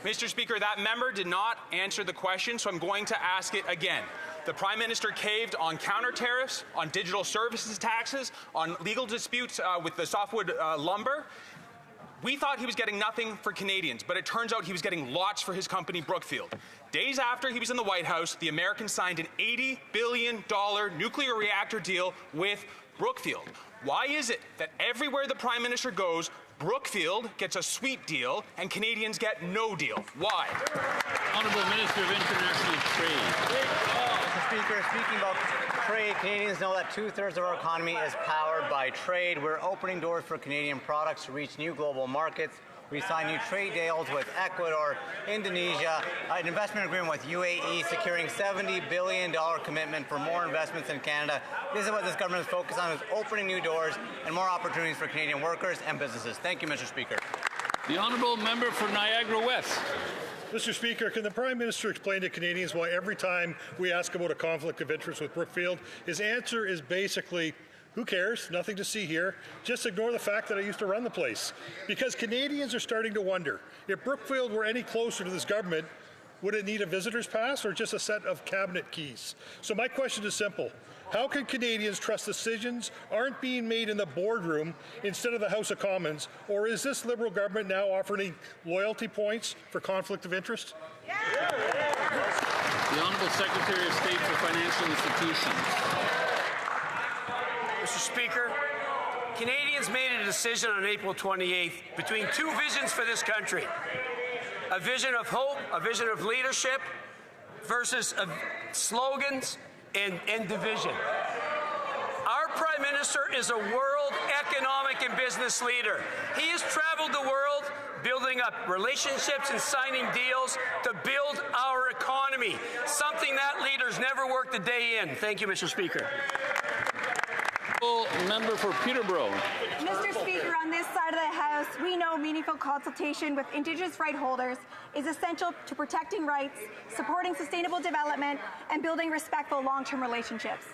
Speaker 2: Mr. Speaker, that member did not answer the question, so I'm going to ask it again. The Prime Minister caved on counter tariffs, on digital services taxes, on legal disputes with the softwood lumber. We thought he was getting nothing for Canadians, but it turns out he was getting lots for his company, Brookfield. Days after he was in the White House, the Americans signed an $80 billion nuclear reactor deal with Brookfield. Why is it that everywhere the Prime Minister goes, Brookfield gets a sweet deal and Canadians get no deal? Why?
Speaker 3: Honourable Minister of International Trade.
Speaker 4: Mr. Speaker, speaking about trade, Canadians know that 2/3 of our economy is powered by trade. We're opening doors for Canadian products to reach new global markets. We signed new trade deals with Ecuador, Indonesia, an investment agreement with UAE, securing $70 billion commitment for more investments in Canada. This is what this government is focused on, is opening new doors and more opportunities for Canadian workers and businesses. Thank you, Mr. Speaker.
Speaker 3: The honourable member for Niagara West.
Speaker 6: Mr. Speaker, can the Prime Minister explain to Canadians why every time we ask about a conflict of interest with Brookfield, his answer is basically, who cares? Nothing to see here. Just ignore the fact that I used to run the place. Because Canadians are starting to wonder, if Brookfield were any closer to this government, would it need a visitor's pass or just a set of cabinet keys? So my question is simple. How can Canadians trust decisions aren't being made in the boardroom instead of the House of Commons? Or is this Liberal government now offering loyalty points for conflict of interest?
Speaker 3: The Honourable Secretary of State for Financial Institutions.
Speaker 7: Mr. Speaker, Canadians made a decision on April 28th between two visions for this country. A vision of hope, a vision of leadership, versus slogans and division. Our Prime Minister is a world economic and business leader. He has traveled the world building up relationships and signing deals to build our economy, something that leaders never worked a day in. Thank you, Mr. Speaker.
Speaker 3: Member for Peterborough.
Speaker 24: Mr. Speaker, on this side of the House, we know meaningful consultation with Indigenous right holders is essential to protecting rights, supporting sustainable development, and building respectful long-term relationships.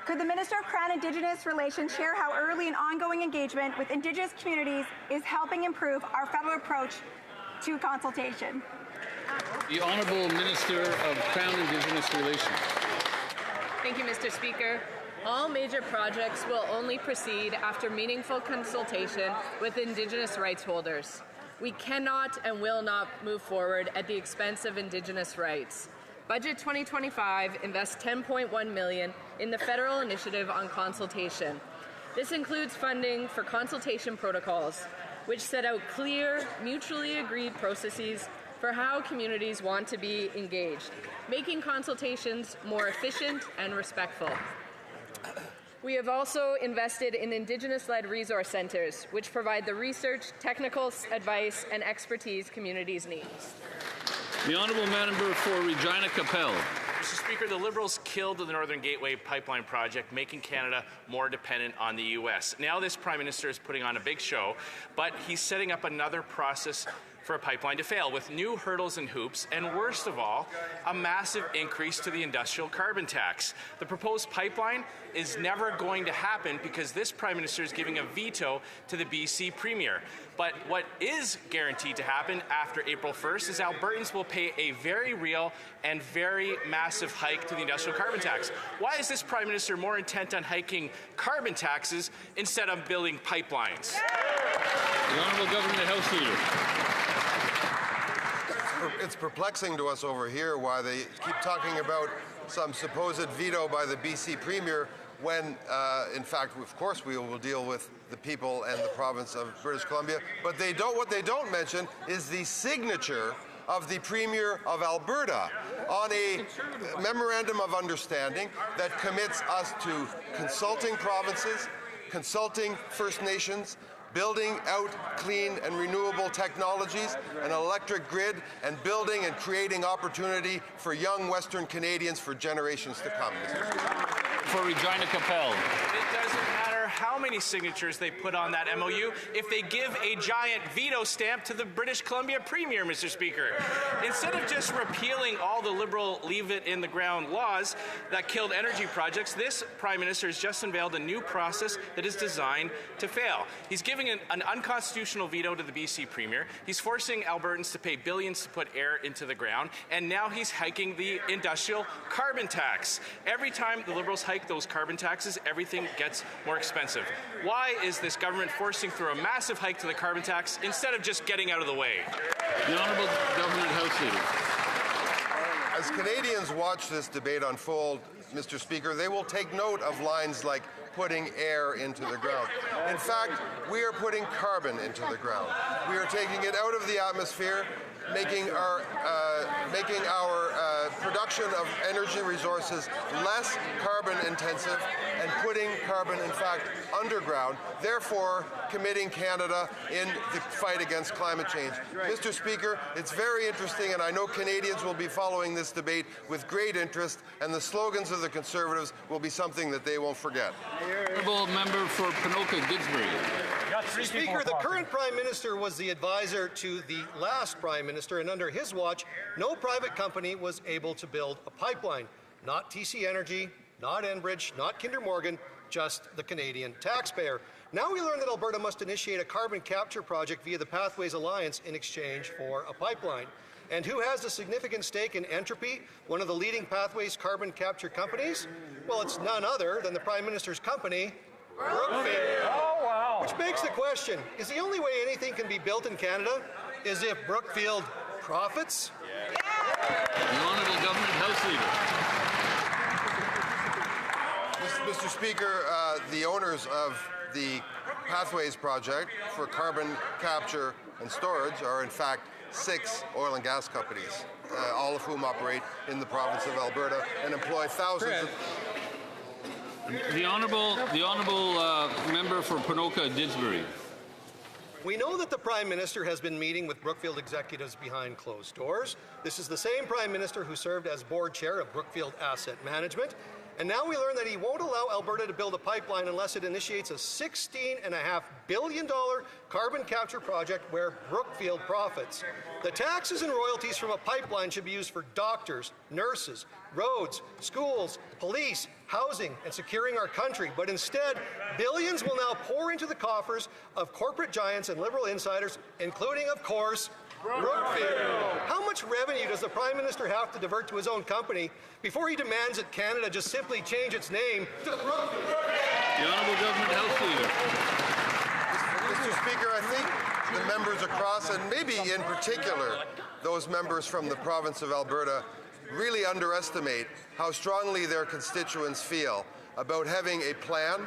Speaker 24: Could the Minister of Crown Indigenous Relations share how early and ongoing engagement with Indigenous communities is helping improve our federal approach to consultation?
Speaker 3: The Honourable Minister of Crown Indigenous Relations.
Speaker 8: Thank you, Mr. Speaker. All major projects will only proceed after meaningful consultation with Indigenous rights holders. We cannot and will not move forward at the expense of Indigenous rights. Budget 2025 invests $10.1 million in the federal initiative on consultation. This includes funding for consultation protocols, which set out clear, mutually agreed processes for how communities want to be engaged, making consultations more efficient and respectful. We have also invested in Indigenous-led resource centres, which provide the research, technical advice, and expertise communities need.
Speaker 3: The Honourable Member for Regina Capel.
Speaker 25: Mr. Speaker, the Liberals killed the Northern Gateway pipeline project, making Canada more dependent on the U.S. Now this Prime Minister is putting on a big show, but he's setting up another process for a pipeline to fail, with new hurdles and hoops, and worst of all, a massive increase to the industrial carbon tax. The proposed pipeline is never going to happen because this Prime Minister is giving a veto to the BC Premier. But what is guaranteed to happen after April 1st is Albertans will pay a very real and very massive hike to the industrial carbon tax. Why is this Prime Minister more intent on hiking carbon taxes instead of building pipelines?
Speaker 3: The Honourable Government House Leader.
Speaker 17: It's perplexing to us over here why they keep talking about some supposed veto by the BC Premier when, in fact, of course, we will deal with the people and the province of British Columbia. But what they don't mention is the signature of the Premier of Alberta on a memorandum of understanding that commits us to consulting provinces, consulting First Nations, building out clean and renewable technologies, an electric grid, and building and creating opportunity for young Western Canadians for generations to come.
Speaker 3: For Regina Capel.
Speaker 25: It doesn't matter how many signatures they put on that MOU if they give a giant veto stamp to the British Columbia Premier, Mr. Speaker. Instead of just repealing all the Liberal leave-it-in-the-ground laws that killed energy projects, this Prime Minister has just unveiled a new process that is designed to fail. He's giving an unconstitutional veto to the BC Premier. He's forcing Albertans to pay billions to put air into the ground, and now he's hiking the industrial carbon tax. Every time the Liberals hike those carbon taxes, everything gets more expensive. expensive. Why is this government forcing through a massive hike to the carbon tax instead of just getting out of the way?
Speaker 3: The Honourable Government House Leader.
Speaker 17: As Canadians watch this debate unfold, Mr. Speaker, they will take note of lines like putting air into the ground. In fact, we are putting carbon into the ground. We are taking it out of the atmosphere, making our production of energy resources less carbon intensive and putting carbon, in fact, underground, therefore committing Canada in the fight against climate change. Mr. Speaker, it's very interesting, and I know Canadians will be following this debate with great interest, and the slogans of the Conservatives will be something that they won't forget.
Speaker 3: Honourable Member for Ponoka-Didsbury.
Speaker 5: Mr. Speaker, the current Prime Minister was the advisor to the last Prime Minister, and under his watch, no private company was able to build a pipeline. Not TC Energy, not Enbridge, not Kinder Morgan, just the Canadian taxpayer. Now we learn that Alberta must initiate a carbon capture project via the Pathways Alliance in exchange for a pipeline. And who has a significant stake in Entropy, one of the leading Pathways carbon capture companies? Well, it's none other than the Prime Minister's company, Brookfield.
Speaker 12: Oh, wow.
Speaker 5: Which begs the question, is the only way anything can be built in Canada is if Brookfield profits?
Speaker 3: The Honourable Government House Leader.
Speaker 17: Mr. Speaker, the owners of the Pathways project for carbon capture and storage are in fact 6 oil and gas companies, all of whom operate in the province of Alberta and employ thousands of...
Speaker 3: The honourable member for Ponoka-Didsbury.
Speaker 5: We know that the Prime Minister has been meeting with Brookfield executives behind closed doors. This is the same Prime Minister who served as board chair of Brookfield Asset Management. And now we learn that he won't allow Alberta to build a pipeline unless it initiates a $16.5 billion carbon capture project where Brookfield profits. The taxes and royalties from a pipeline should be used for doctors, nurses, roads, schools, police, housing, and securing our country. But instead, billions will now pour into the coffers of corporate giants and liberal insiders, including, of course, Brookfield. How much revenue does the Prime Minister have to divert to his own company before he demands that Canada just simply change its name to Brookfield?
Speaker 3: The Honourable Government House Leader.
Speaker 17: Mr. Speaker, I think the members across, and maybe in particular those members from the province of Alberta, really underestimate how strongly their constituents feel about having a plan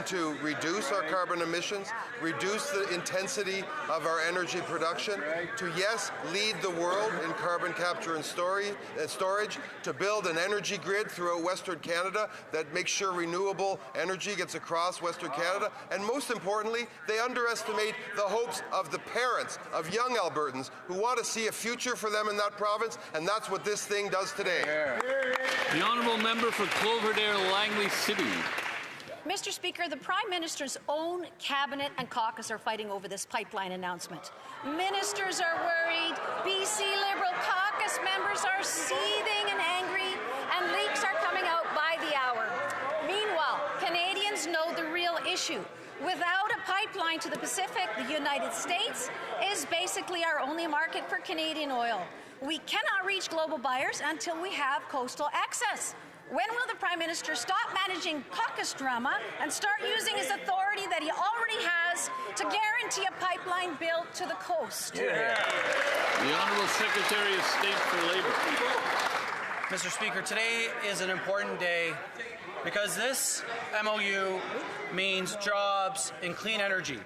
Speaker 17: to reduce our carbon emissions, reduce the intensity of our energy production, to, yes, lead the world in carbon capture and storage, to build an energy grid throughout Western Canada that makes sure renewable energy gets across Western Canada, and most importantly, they underestimate the hopes of the parents of young Albertans who want to see a future for them in that province, and that's what this thing does today.
Speaker 3: The Honourable Member for Cloverdale-Langley City.
Speaker 9: Mr. Speaker, the Prime Minister's own cabinet and caucus are fighting over this pipeline announcement. Ministers are worried, BC Liberal caucus members are seething and angry, and leaks are coming out by the hour. Meanwhile, Canadians know the real issue. Without a pipeline to the Pacific, the United States is basically our only market for Canadian oil. We cannot reach global buyers until we have coastal access. When will the Prime Minister stop managing caucus drama and start using his authority that he already has to guarantee a pipeline built to the coast?
Speaker 3: The Honourable Secretary of State for Labour.
Speaker 21: Mr. Speaker, today is an important day because this MOU means jobs in clean energy,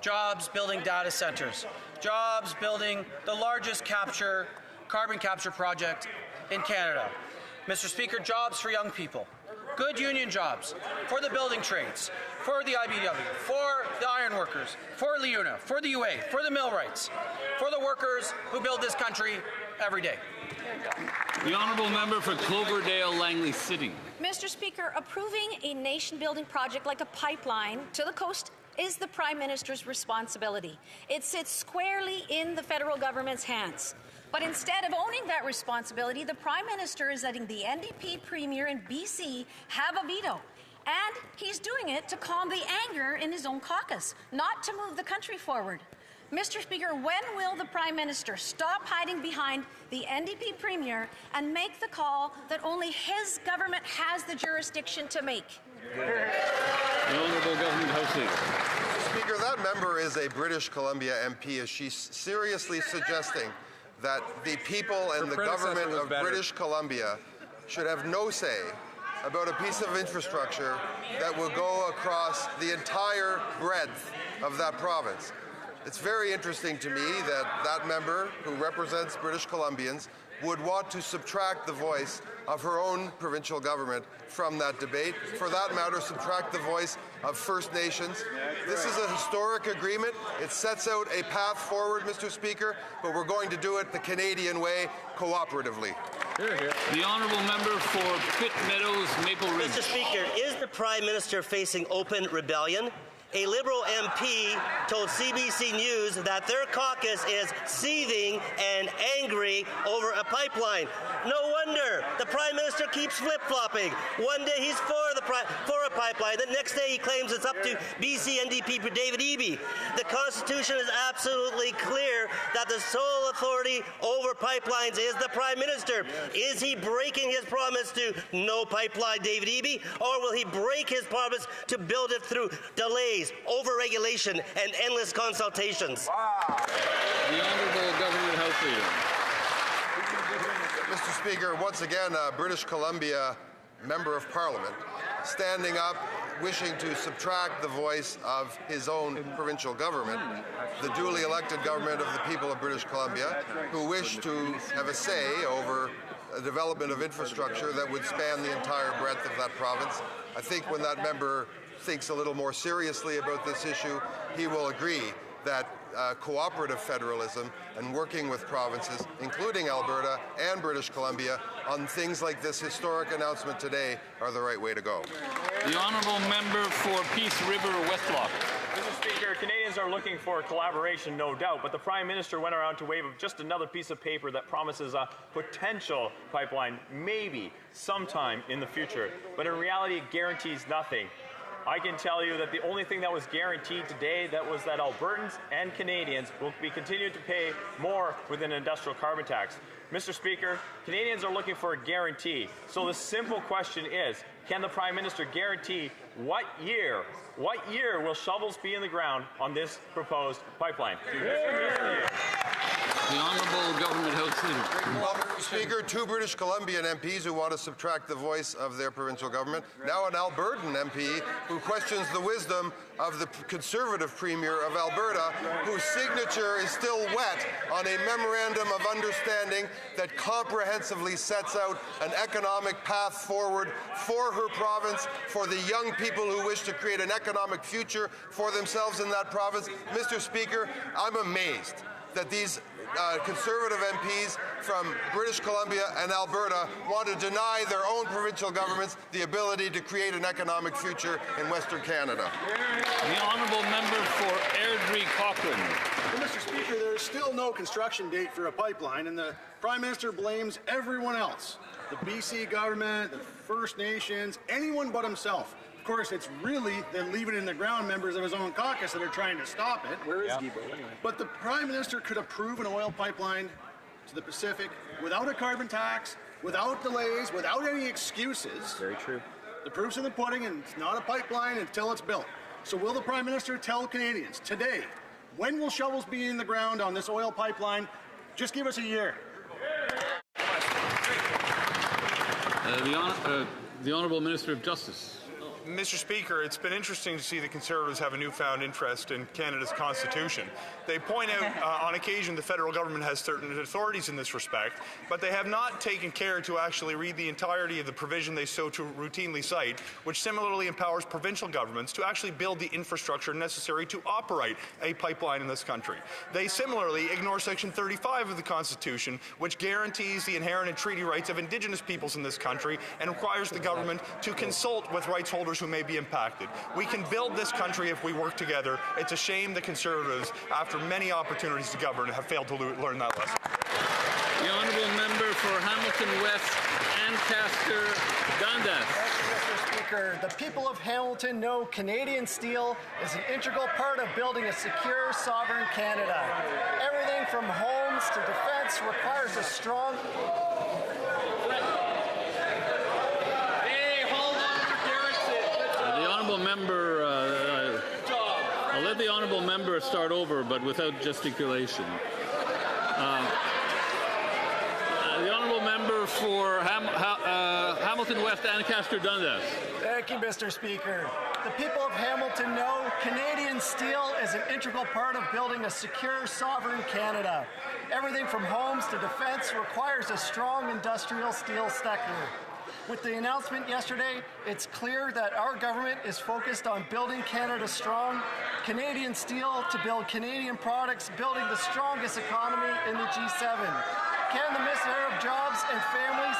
Speaker 21: jobs building data centres, jobs building the largest carbon capture project in Canada. Mr. Speaker, jobs for young people, good union jobs for the building trades, for the IBW, for the iron workers, for LIUNA, for the UA, for the millwrights, for the workers who build this country every day.
Speaker 3: The Honourable Member for Cloverdale-Langley City.
Speaker 9: Mr. Speaker, approving a nation-building project like a pipeline to the coast is the Prime Minister's responsibility. It sits squarely in the federal government's hands. But instead of owning that responsibility, the Prime Minister is letting the NDP Premier in BC have a veto. And he's doing it to calm the anger in his own caucus, not to move the country forward. Mr. Speaker, when will the Prime Minister stop hiding behind the NDP Premier and make the call that only his government has the jurisdiction to make?
Speaker 3: The Honourable Government House Leader.
Speaker 17: Speaker, that member is a British Columbia MP. Is she seriously suggesting that the people and the government of British Columbia should have no say about a piece of infrastructure that will go across the entire breadth of that province? It's very interesting to me that that member who represents British Columbians would want to subtract the voice of her own provincial government from that debate. For that matter, subtract the voice of First Nations. This is a historic agreement. It sets out a path forward, Mr. Speaker, but we're going to do it the Canadian way, cooperatively.
Speaker 3: The Honourable Member for Pitt Meadows, Maple Ridge.
Speaker 10: Mr. Speaker, is the Prime Minister facing open rebellion? A Liberal MP told CBC News that their caucus is seething and angry over a pipeline. No wonder the Prime Minister keeps flip-flopping. One day he's for a pipeline, the next day he claims it's up to BC NDP for David Eby. The Constitution is absolutely clear that the sole authority over pipelines is the Prime Minister. Is he breaking his promise to no pipeline David Eby, or will he break his promise to build it through delays, over-regulation, and endless consultations?
Speaker 3: Wow. The Honourable Government House Leader.
Speaker 17: Mr. Speaker, once again, a British Columbia Member of Parliament standing up, wishing to subtract the voice of his own provincial government, the duly elected government of the people of British Columbia, who wish to have a say over a development of infrastructure that would span the entire breadth of that province. I think when that member thinks a little more seriously about this issue, he will agree that cooperative federalism and working with provinces, including Alberta and British Columbia, on things like this historic announcement today are the right way to go.
Speaker 3: The Honourable Member for Peace River, Westlock.
Speaker 13: Mr. Speaker, Canadians are looking for collaboration, no doubt, but the Prime Minister went around to wave just another piece of paper that promises a potential pipeline, maybe sometime in the future, but in reality it guarantees nothing. I can tell you that the only thing that was guaranteed today was that Albertans and Canadians will be continued to pay more with an industrial carbon tax. Mr. Speaker, Canadians are looking for a guarantee. So the simple question is, can the Prime Minister guarantee what year will shovels be in the ground on this proposed pipeline?
Speaker 3: The Honourable Government House Leader.
Speaker 17: Well, Mr. Speaker, two British Columbian MPs who want to subtract the voice of their provincial government. Now an Albertan MP who questions the wisdom of the Conservative Premier of Alberta, whose signature is still wet on a memorandum of understanding that comprehensively sets out an economic path forward for her province, for the young people who wish to create an economic future for themselves in that province. Mr. Speaker, I'm amazed that these Conservative MPs from British Columbia and Alberta want to deny their own provincial governments the ability to create an economic future in Western Canada.
Speaker 3: The Honourable Member for Airdrie Cochrane.
Speaker 14: Well, Mr. Speaker, there is still no construction date for a pipeline, and the Prime Minister blames everyone else. The BC government, the First Nations, anyone but himself. Of course, it's really the leave it in the ground members of his own caucus that are trying to stop it. Where is Guibo anyway? But the Prime Minister could approve an oil pipeline to the Pacific without a carbon tax, without delays, without any excuses.
Speaker 13: Very true.
Speaker 14: The proof's in the pudding, and it's not a pipeline until it's built. So will the Prime Minister tell Canadians today, when will shovels be in the ground on this oil pipeline? Just give us a year.
Speaker 3: The Honourable Minister of Justice.
Speaker 15: Mr. Speaker, it's been interesting to see the Conservatives have a newfound interest in Canada's Constitution. They point out on occasion the federal government has certain authorities in this respect, but they have not taken care to actually read the entirety of the provision they so routinely cite, which similarly empowers provincial governments to actually build the infrastructure necessary to operate a pipeline in this country. They similarly ignore Section 35 of the Constitution, which guarantees the inherent and treaty rights of Indigenous peoples in this country and requires the government to consult with rights holders who may be impacted. We can build this country if we work together. It's a shame the Conservatives, after many opportunities to govern, have failed to learn that lesson.
Speaker 3: The Honourable Member for Hamilton West, Ancaster, Dundas.
Speaker 18: Mr. Speaker, the people of Hamilton know Canadian steel is an integral part of building a secure, sovereign Canada. Everything from homes to defence requires a strong...
Speaker 3: member. I'll let the honourable member start over, but without gesticulation. The honourable member for Hamilton West, Ancaster Dundas.
Speaker 18: Thank you, Mr. Speaker. The people of Hamilton know Canadian steel is an integral part of building a secure, sovereign Canada. Everything from homes to defence requires a strong industrial steel sector. With the announcement yesterday, it's clear that our government is focused on building Canada strong, Canadian steel to build Canadian products, building the strongest economy in the G7. Can the Minister of Jobs and Families...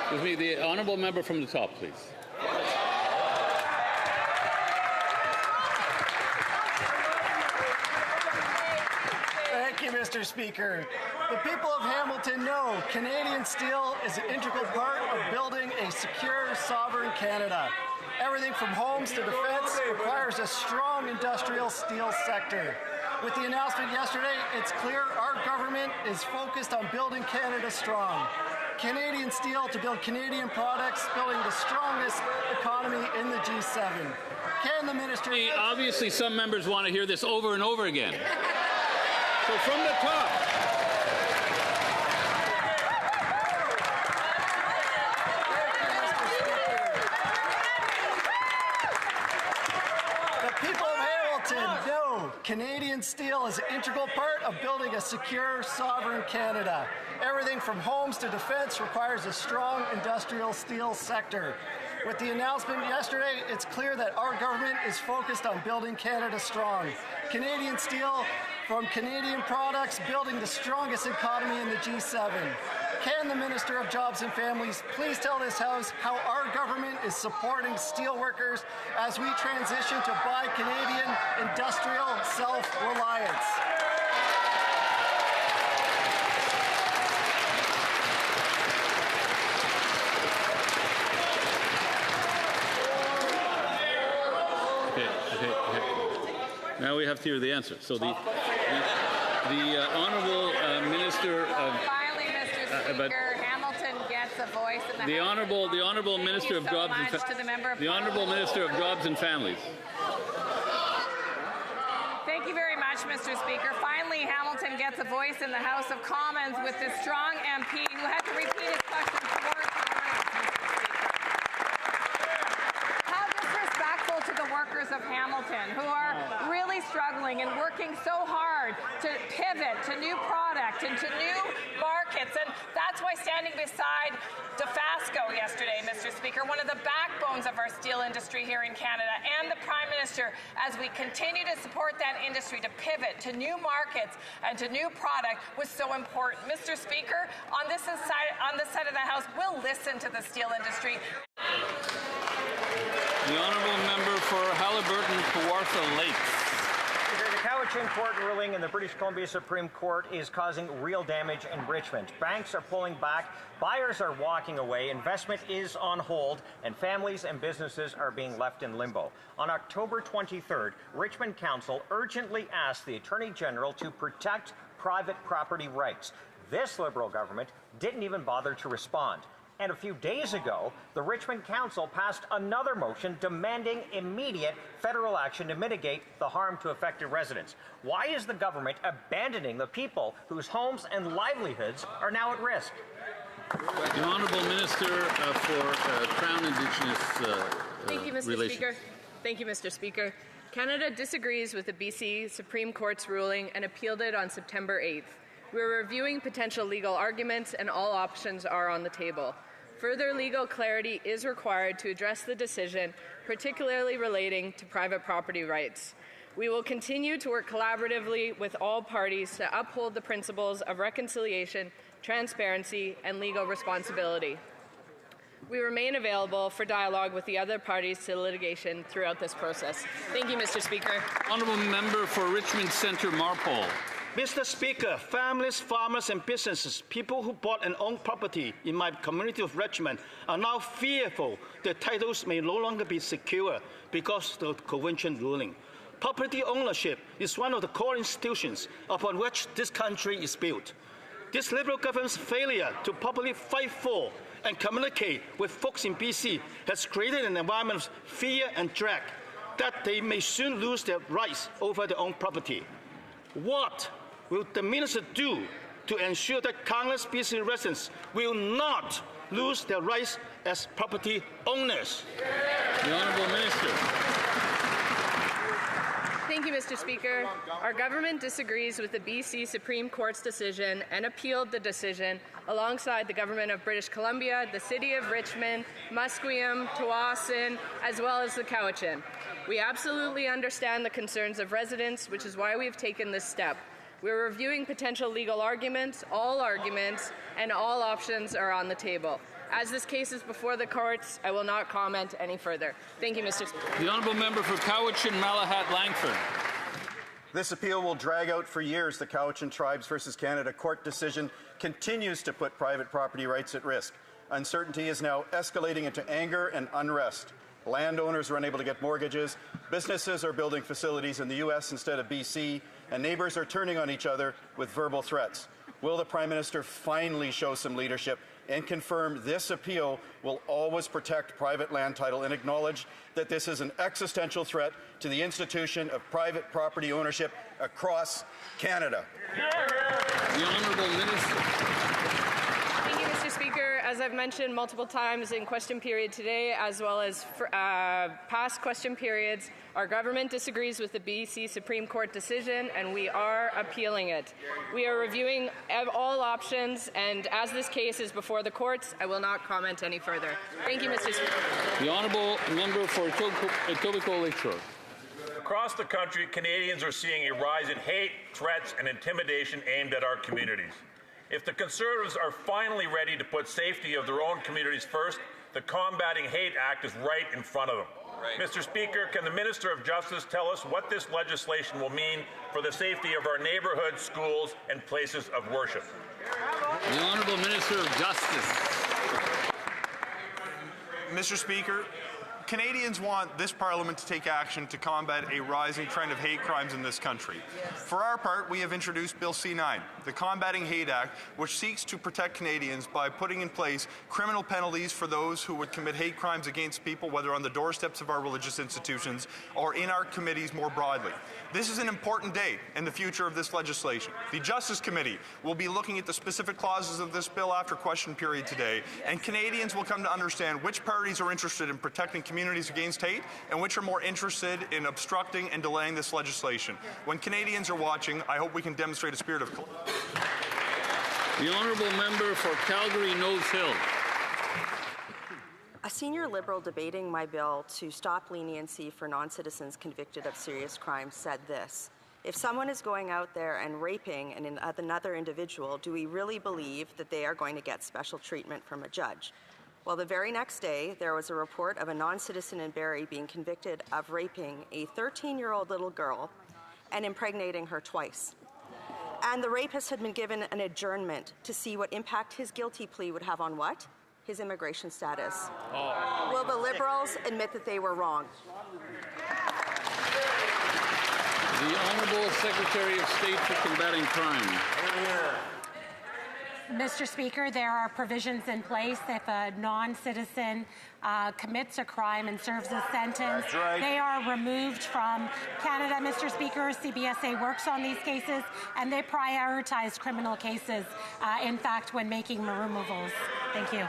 Speaker 3: Excuse me, the honourable member from the top, please.
Speaker 18: Thank you, Mr. Speaker. The people of Hamilton know Canadian steel is an integral part of building a secure, sovereign Canada. Everything from homes to defence requires a strong industrial steel sector. With the announcement yesterday, it's clear our government is focused on building Canada strong. Canadian steel to build Canadian products, building the strongest economy in the G7. Can the minister...
Speaker 3: Obviously, some members want to hear this over and over again. So from the top.
Speaker 18: The people of Hamilton know Canadian steel is an integral part of building a secure, sovereign Canada. Everything from homes to defence requires a strong industrial steel sector. With the announcement yesterday, it's clear that our government is focused on building Canada strong. Canadian steel from Canadian products, building the strongest economy in the G7. Can the Minister of Jobs and Families please tell this House how our government is supporting steelworkers as we transition to buy Canadian industrial self-reliance?
Speaker 3: Now we have to hear the answer. So the honourable minister of
Speaker 23: Finally, Mr. Speaker, Hamilton gets a voice in the
Speaker 3: honourable minister of Jobs and Families.
Speaker 23: Thank you very much, Mr. Speaker. Finally, Hamilton gets a voice in the House of Commons with this strong MP who had to repeat his question 4 times, Mr. Speaker. How disrespectful to the workers of Hamilton who are really struggling and working so hard to pivot to new product and to new markets. And that's why standing beside DeFasco yesterday, Mr. Speaker, one of the backbones of our steel industry here in Canada, and the Prime Minister, as we continue to support that industry to pivot to new markets and to new product, was so important. Mr. Speaker, on this side of the House, we'll listen to the steel industry.
Speaker 3: The honourable member for Haliburton, Kawartha Lakes.
Speaker 1: The Cowichan Court ruling in the British Columbia Supreme Court is causing real damage in Richmond. Banks are pulling back, buyers are walking away, investment is on hold, and families and businesses are being left in limbo. On October 23rd, Richmond Council urgently asked the Attorney General to protect private property rights. This Liberal government didn't even bother to respond. And a few days ago, the Richmond Council passed another motion demanding immediate federal action to mitigate the harm to affected residents. Why is the government abandoning the people whose homes and livelihoods are now at risk?
Speaker 3: The Honourable Minister for Crown Indigenous
Speaker 8: Thank you, Mr.
Speaker 3: Relations.
Speaker 8: Speaker. Thank you, Mr. Speaker. Canada disagrees with the BC Supreme Court's ruling and appealed it on September 8th. We're reviewing potential legal arguments and all options are on the table. Further legal clarity is required to address the decision, particularly relating to private property rights. We will continue to work collaboratively with all parties to uphold the principles of reconciliation, transparency, and legal responsibility. We remain available for dialogue with the other parties to litigation throughout this process. Thank you, Mr. Speaker.
Speaker 3: Honourable Member for Richmond Centre, Marpole.
Speaker 12: Mr. Speaker, families, farmers and businesses, people who bought and owned property in my community of Richmond are now fearful their titles may no longer be secure because of the Cowichan ruling. Property ownership is one of the core institutions upon which this country is built. This Liberal government's failure to properly fight for and communicate with folks in BC has created an environment of fear and dread that they may soon lose their rights over their own property. What will the minister do to ensure that countless BC residents will not lose their rights as property owners?
Speaker 3: The Honourable Minister.
Speaker 11: Thank you, Mr. Speaker. Our government disagrees with the BC Supreme Court's decision and appealed the decision alongside the Government of British Columbia, the City of Richmond, Musqueam, Tsawwassen, as well as the Cowichan. We absolutely understand the concerns of residents, which is why we have taken this step. We're reviewing potential legal arguments, and all options are on the table. As this case is before the courts, I will not comment any further. Thank you, Mr. Speaker.
Speaker 3: The Honourable Member for Cowichan, Malahat, Langford.
Speaker 16: This appeal will drag out for years. The Cowichan Tribes versus Canada court decision continues to put private property rights at risk. Uncertainty is now escalating into anger and unrest. Landowners are unable to get mortgages, businesses are building facilities in the U.S. instead of BC, and neighbours are turning on each other with verbal threats. Will the Prime Minister finally show some leadership and confirm this appeal will always protect private land title and acknowledge that this is an existential threat to the institution of private property ownership across Canada?
Speaker 3: The Honourable Minister.
Speaker 11: Thank you, Mr. Speaker. As I've mentioned multiple times in question period today, as well as past question periods, our government disagrees with the BC Supreme Court decision, and we are appealing it. We are reviewing all options, and as this case is before the courts, I will not comment any further. Thank you, Mr. Speaker.
Speaker 3: The Honourable Member for Etobicoke Lakeshore.
Speaker 19: Across the country, Canadians are seeing a rise in hate, threats, and intimidation aimed at our communities. If the Conservatives are finally ready to put safety of their own communities first, the Combating Hate Act is right in front of them. Right. Mr. Speaker, can the Minister of Justice tell us what this legislation will mean for the safety of our neighbourhoods, schools, and places of worship?
Speaker 3: The Honourable Minister of Justice.
Speaker 15: Mr. Speaker, Canadians want this Parliament to take action to combat a rising trend of hate crimes in this country. For our part, we have introduced Bill C-9, the Combating Hate Act, which seeks to protect Canadians by putting in place criminal penalties for those who would commit hate crimes against people, whether on the doorsteps of our religious institutions or in our committees more broadly. This is an important day in the future of this legislation. The Justice Committee will be looking at the specific clauses of this bill after question period today, and Canadians will come to understand which parties are interested in protecting communities against hate and which are more interested in obstructing and delaying this legislation. When Canadians are watching, I hope we can demonstrate a spirit of
Speaker 3: The Honourable Member for Calgary Nose Hill.
Speaker 20: A senior Liberal debating my bill to stop leniency for non-citizens convicted of serious crimes said this: if someone is going out there and raping another individual, do we really believe that they are going to get special treatment from a judge? Well, the very next day, there was a report of a non-citizen in Barrie being convicted of raping a 13-year-old little girl and impregnating her twice. And the rapist had been given an adjournment to see what impact his guilty plea would have on what? His immigration status. Oh. Will the Liberals admit that they were wrong?
Speaker 3: The Honourable Secretary of State for Combating Crime.
Speaker 22: Mr. Speaker, there are provisions in place if a non-citizen commits a crime and serves a sentence. Right. They are removed from Canada, Mr. Speaker. CBSA works on these cases, and they prioritize criminal cases, in fact, when making removals. Thank you.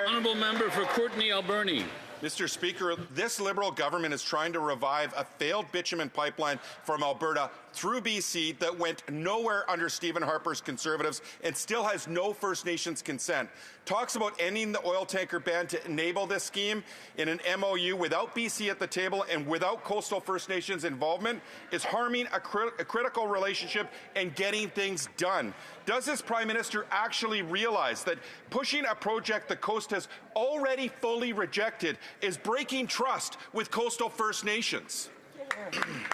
Speaker 3: Honourable Member for Courtenay Alberni.
Speaker 26: Mr. Speaker, this Liberal government is trying to revive a failed bitumen pipeline from Alberta through BC that went nowhere under Stephen Harper's Conservatives and still has no First Nations consent. Talks about ending the oil tanker ban to enable this scheme in an MOU without BC at the table and without coastal First Nations involvement is harming a critical relationship and getting things done. Does this Prime Minister actually realize that pushing a project the coast has already fully rejected is breaking trust with coastal First Nations?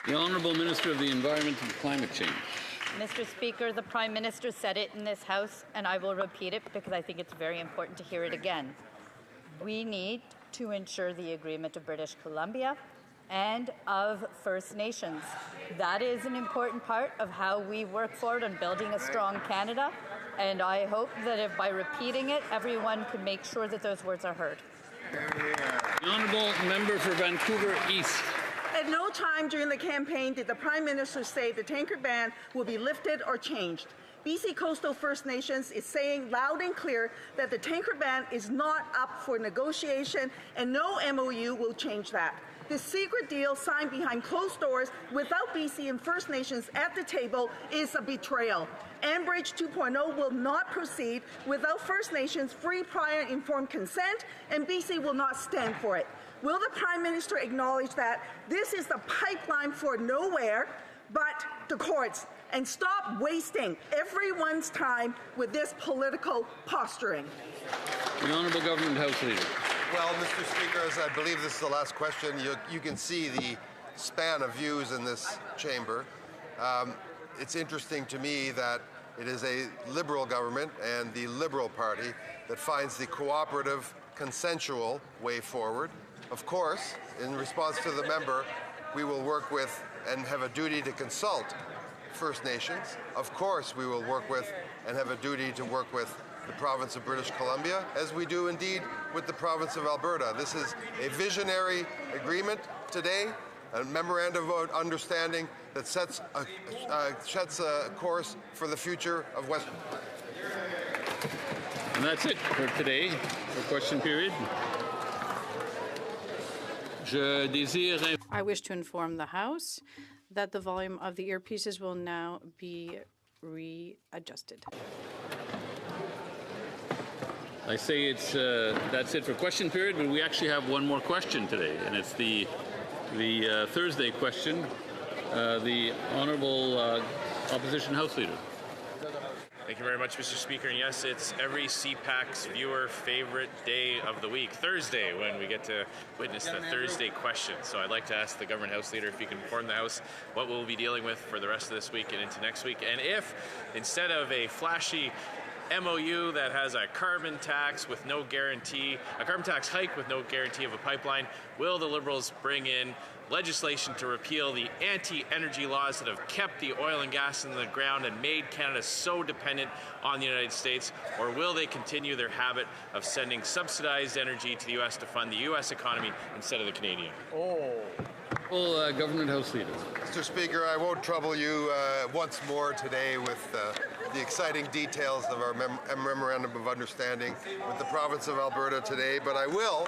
Speaker 3: The Honourable Minister of the Environment and Climate Change.
Speaker 27: Mr. Speaker, the Prime Minister said it in this House, and I will repeat it because I think it's very important to hear it again. We need to ensure the agreement of British Columbia and of First Nations. That is an important part of how we work forward on building a strong Canada, and I hope that if by repeating it, everyone can make sure that those words are heard.
Speaker 3: The honourable member for Vancouver East.
Speaker 2: At no time during the campaign did the Prime Minister say the tankard ban will be lifted or changed. BC Coastal First Nations is saying loud and clear that the tankard ban is not up for negotiation, and no MOU will change that. This secret deal signed behind closed doors without BC and First Nations at the table is a betrayal. Enbridge 2.0 will not proceed without First Nations free, prior, and informed consent, and BC will not stand for it. Will the Prime Minister acknowledge that this is the pipeline for nowhere but the courts, and stop wasting everyone's time with this political posturing?
Speaker 3: The Honourable Government House Leader.
Speaker 17: Well, Mr. Speaker, as I believe this is the last question, you can see the span of views in this chamber. It's interesting to me that it is a Liberal government and the Liberal Party that finds the cooperative, consensual way forward. Of course, in response to the member, we will work with and have a duty to consult First Nations. Of course, we will work with and have a duty to work with the province of British Columbia, as we do indeed with the province of Alberta. This is a visionary agreement today, a memorandum of understanding that sets a course for the future of Western.
Speaker 3: And that's it for today, for question period.
Speaker 4: I wish to inform the House that the volume of the earpieces will now be readjusted.
Speaker 3: I say that's it for question period, but we actually have one more question today, and it's the Thursday question. The Honourable Opposition House Leader.
Speaker 5: Thank you very much, Mr. Speaker. And yes, it's every CPAC's viewer favorite day of the week, Thursday, when we get to witness the Thursday question. So I'd like to ask the Government House Leader if he can inform the House what we'll be dealing with for the rest of this week and into next week. And if, instead of a flashy MOU that has a carbon tax with no guarantee, a carbon tax hike with no guarantee of a pipeline, will the Liberals bring in legislation to repeal the anti-energy laws that have kept the oil and gas in the ground and made Canada so dependent on the United States, or will they continue their habit of sending subsidized energy to the U.S. to fund the U.S. economy instead of the Canadian?
Speaker 3: Well, Government House Leader.
Speaker 17: Mr. Speaker, I won't trouble you once more today with the exciting details of our memorandum of understanding with the province of Alberta today, but I will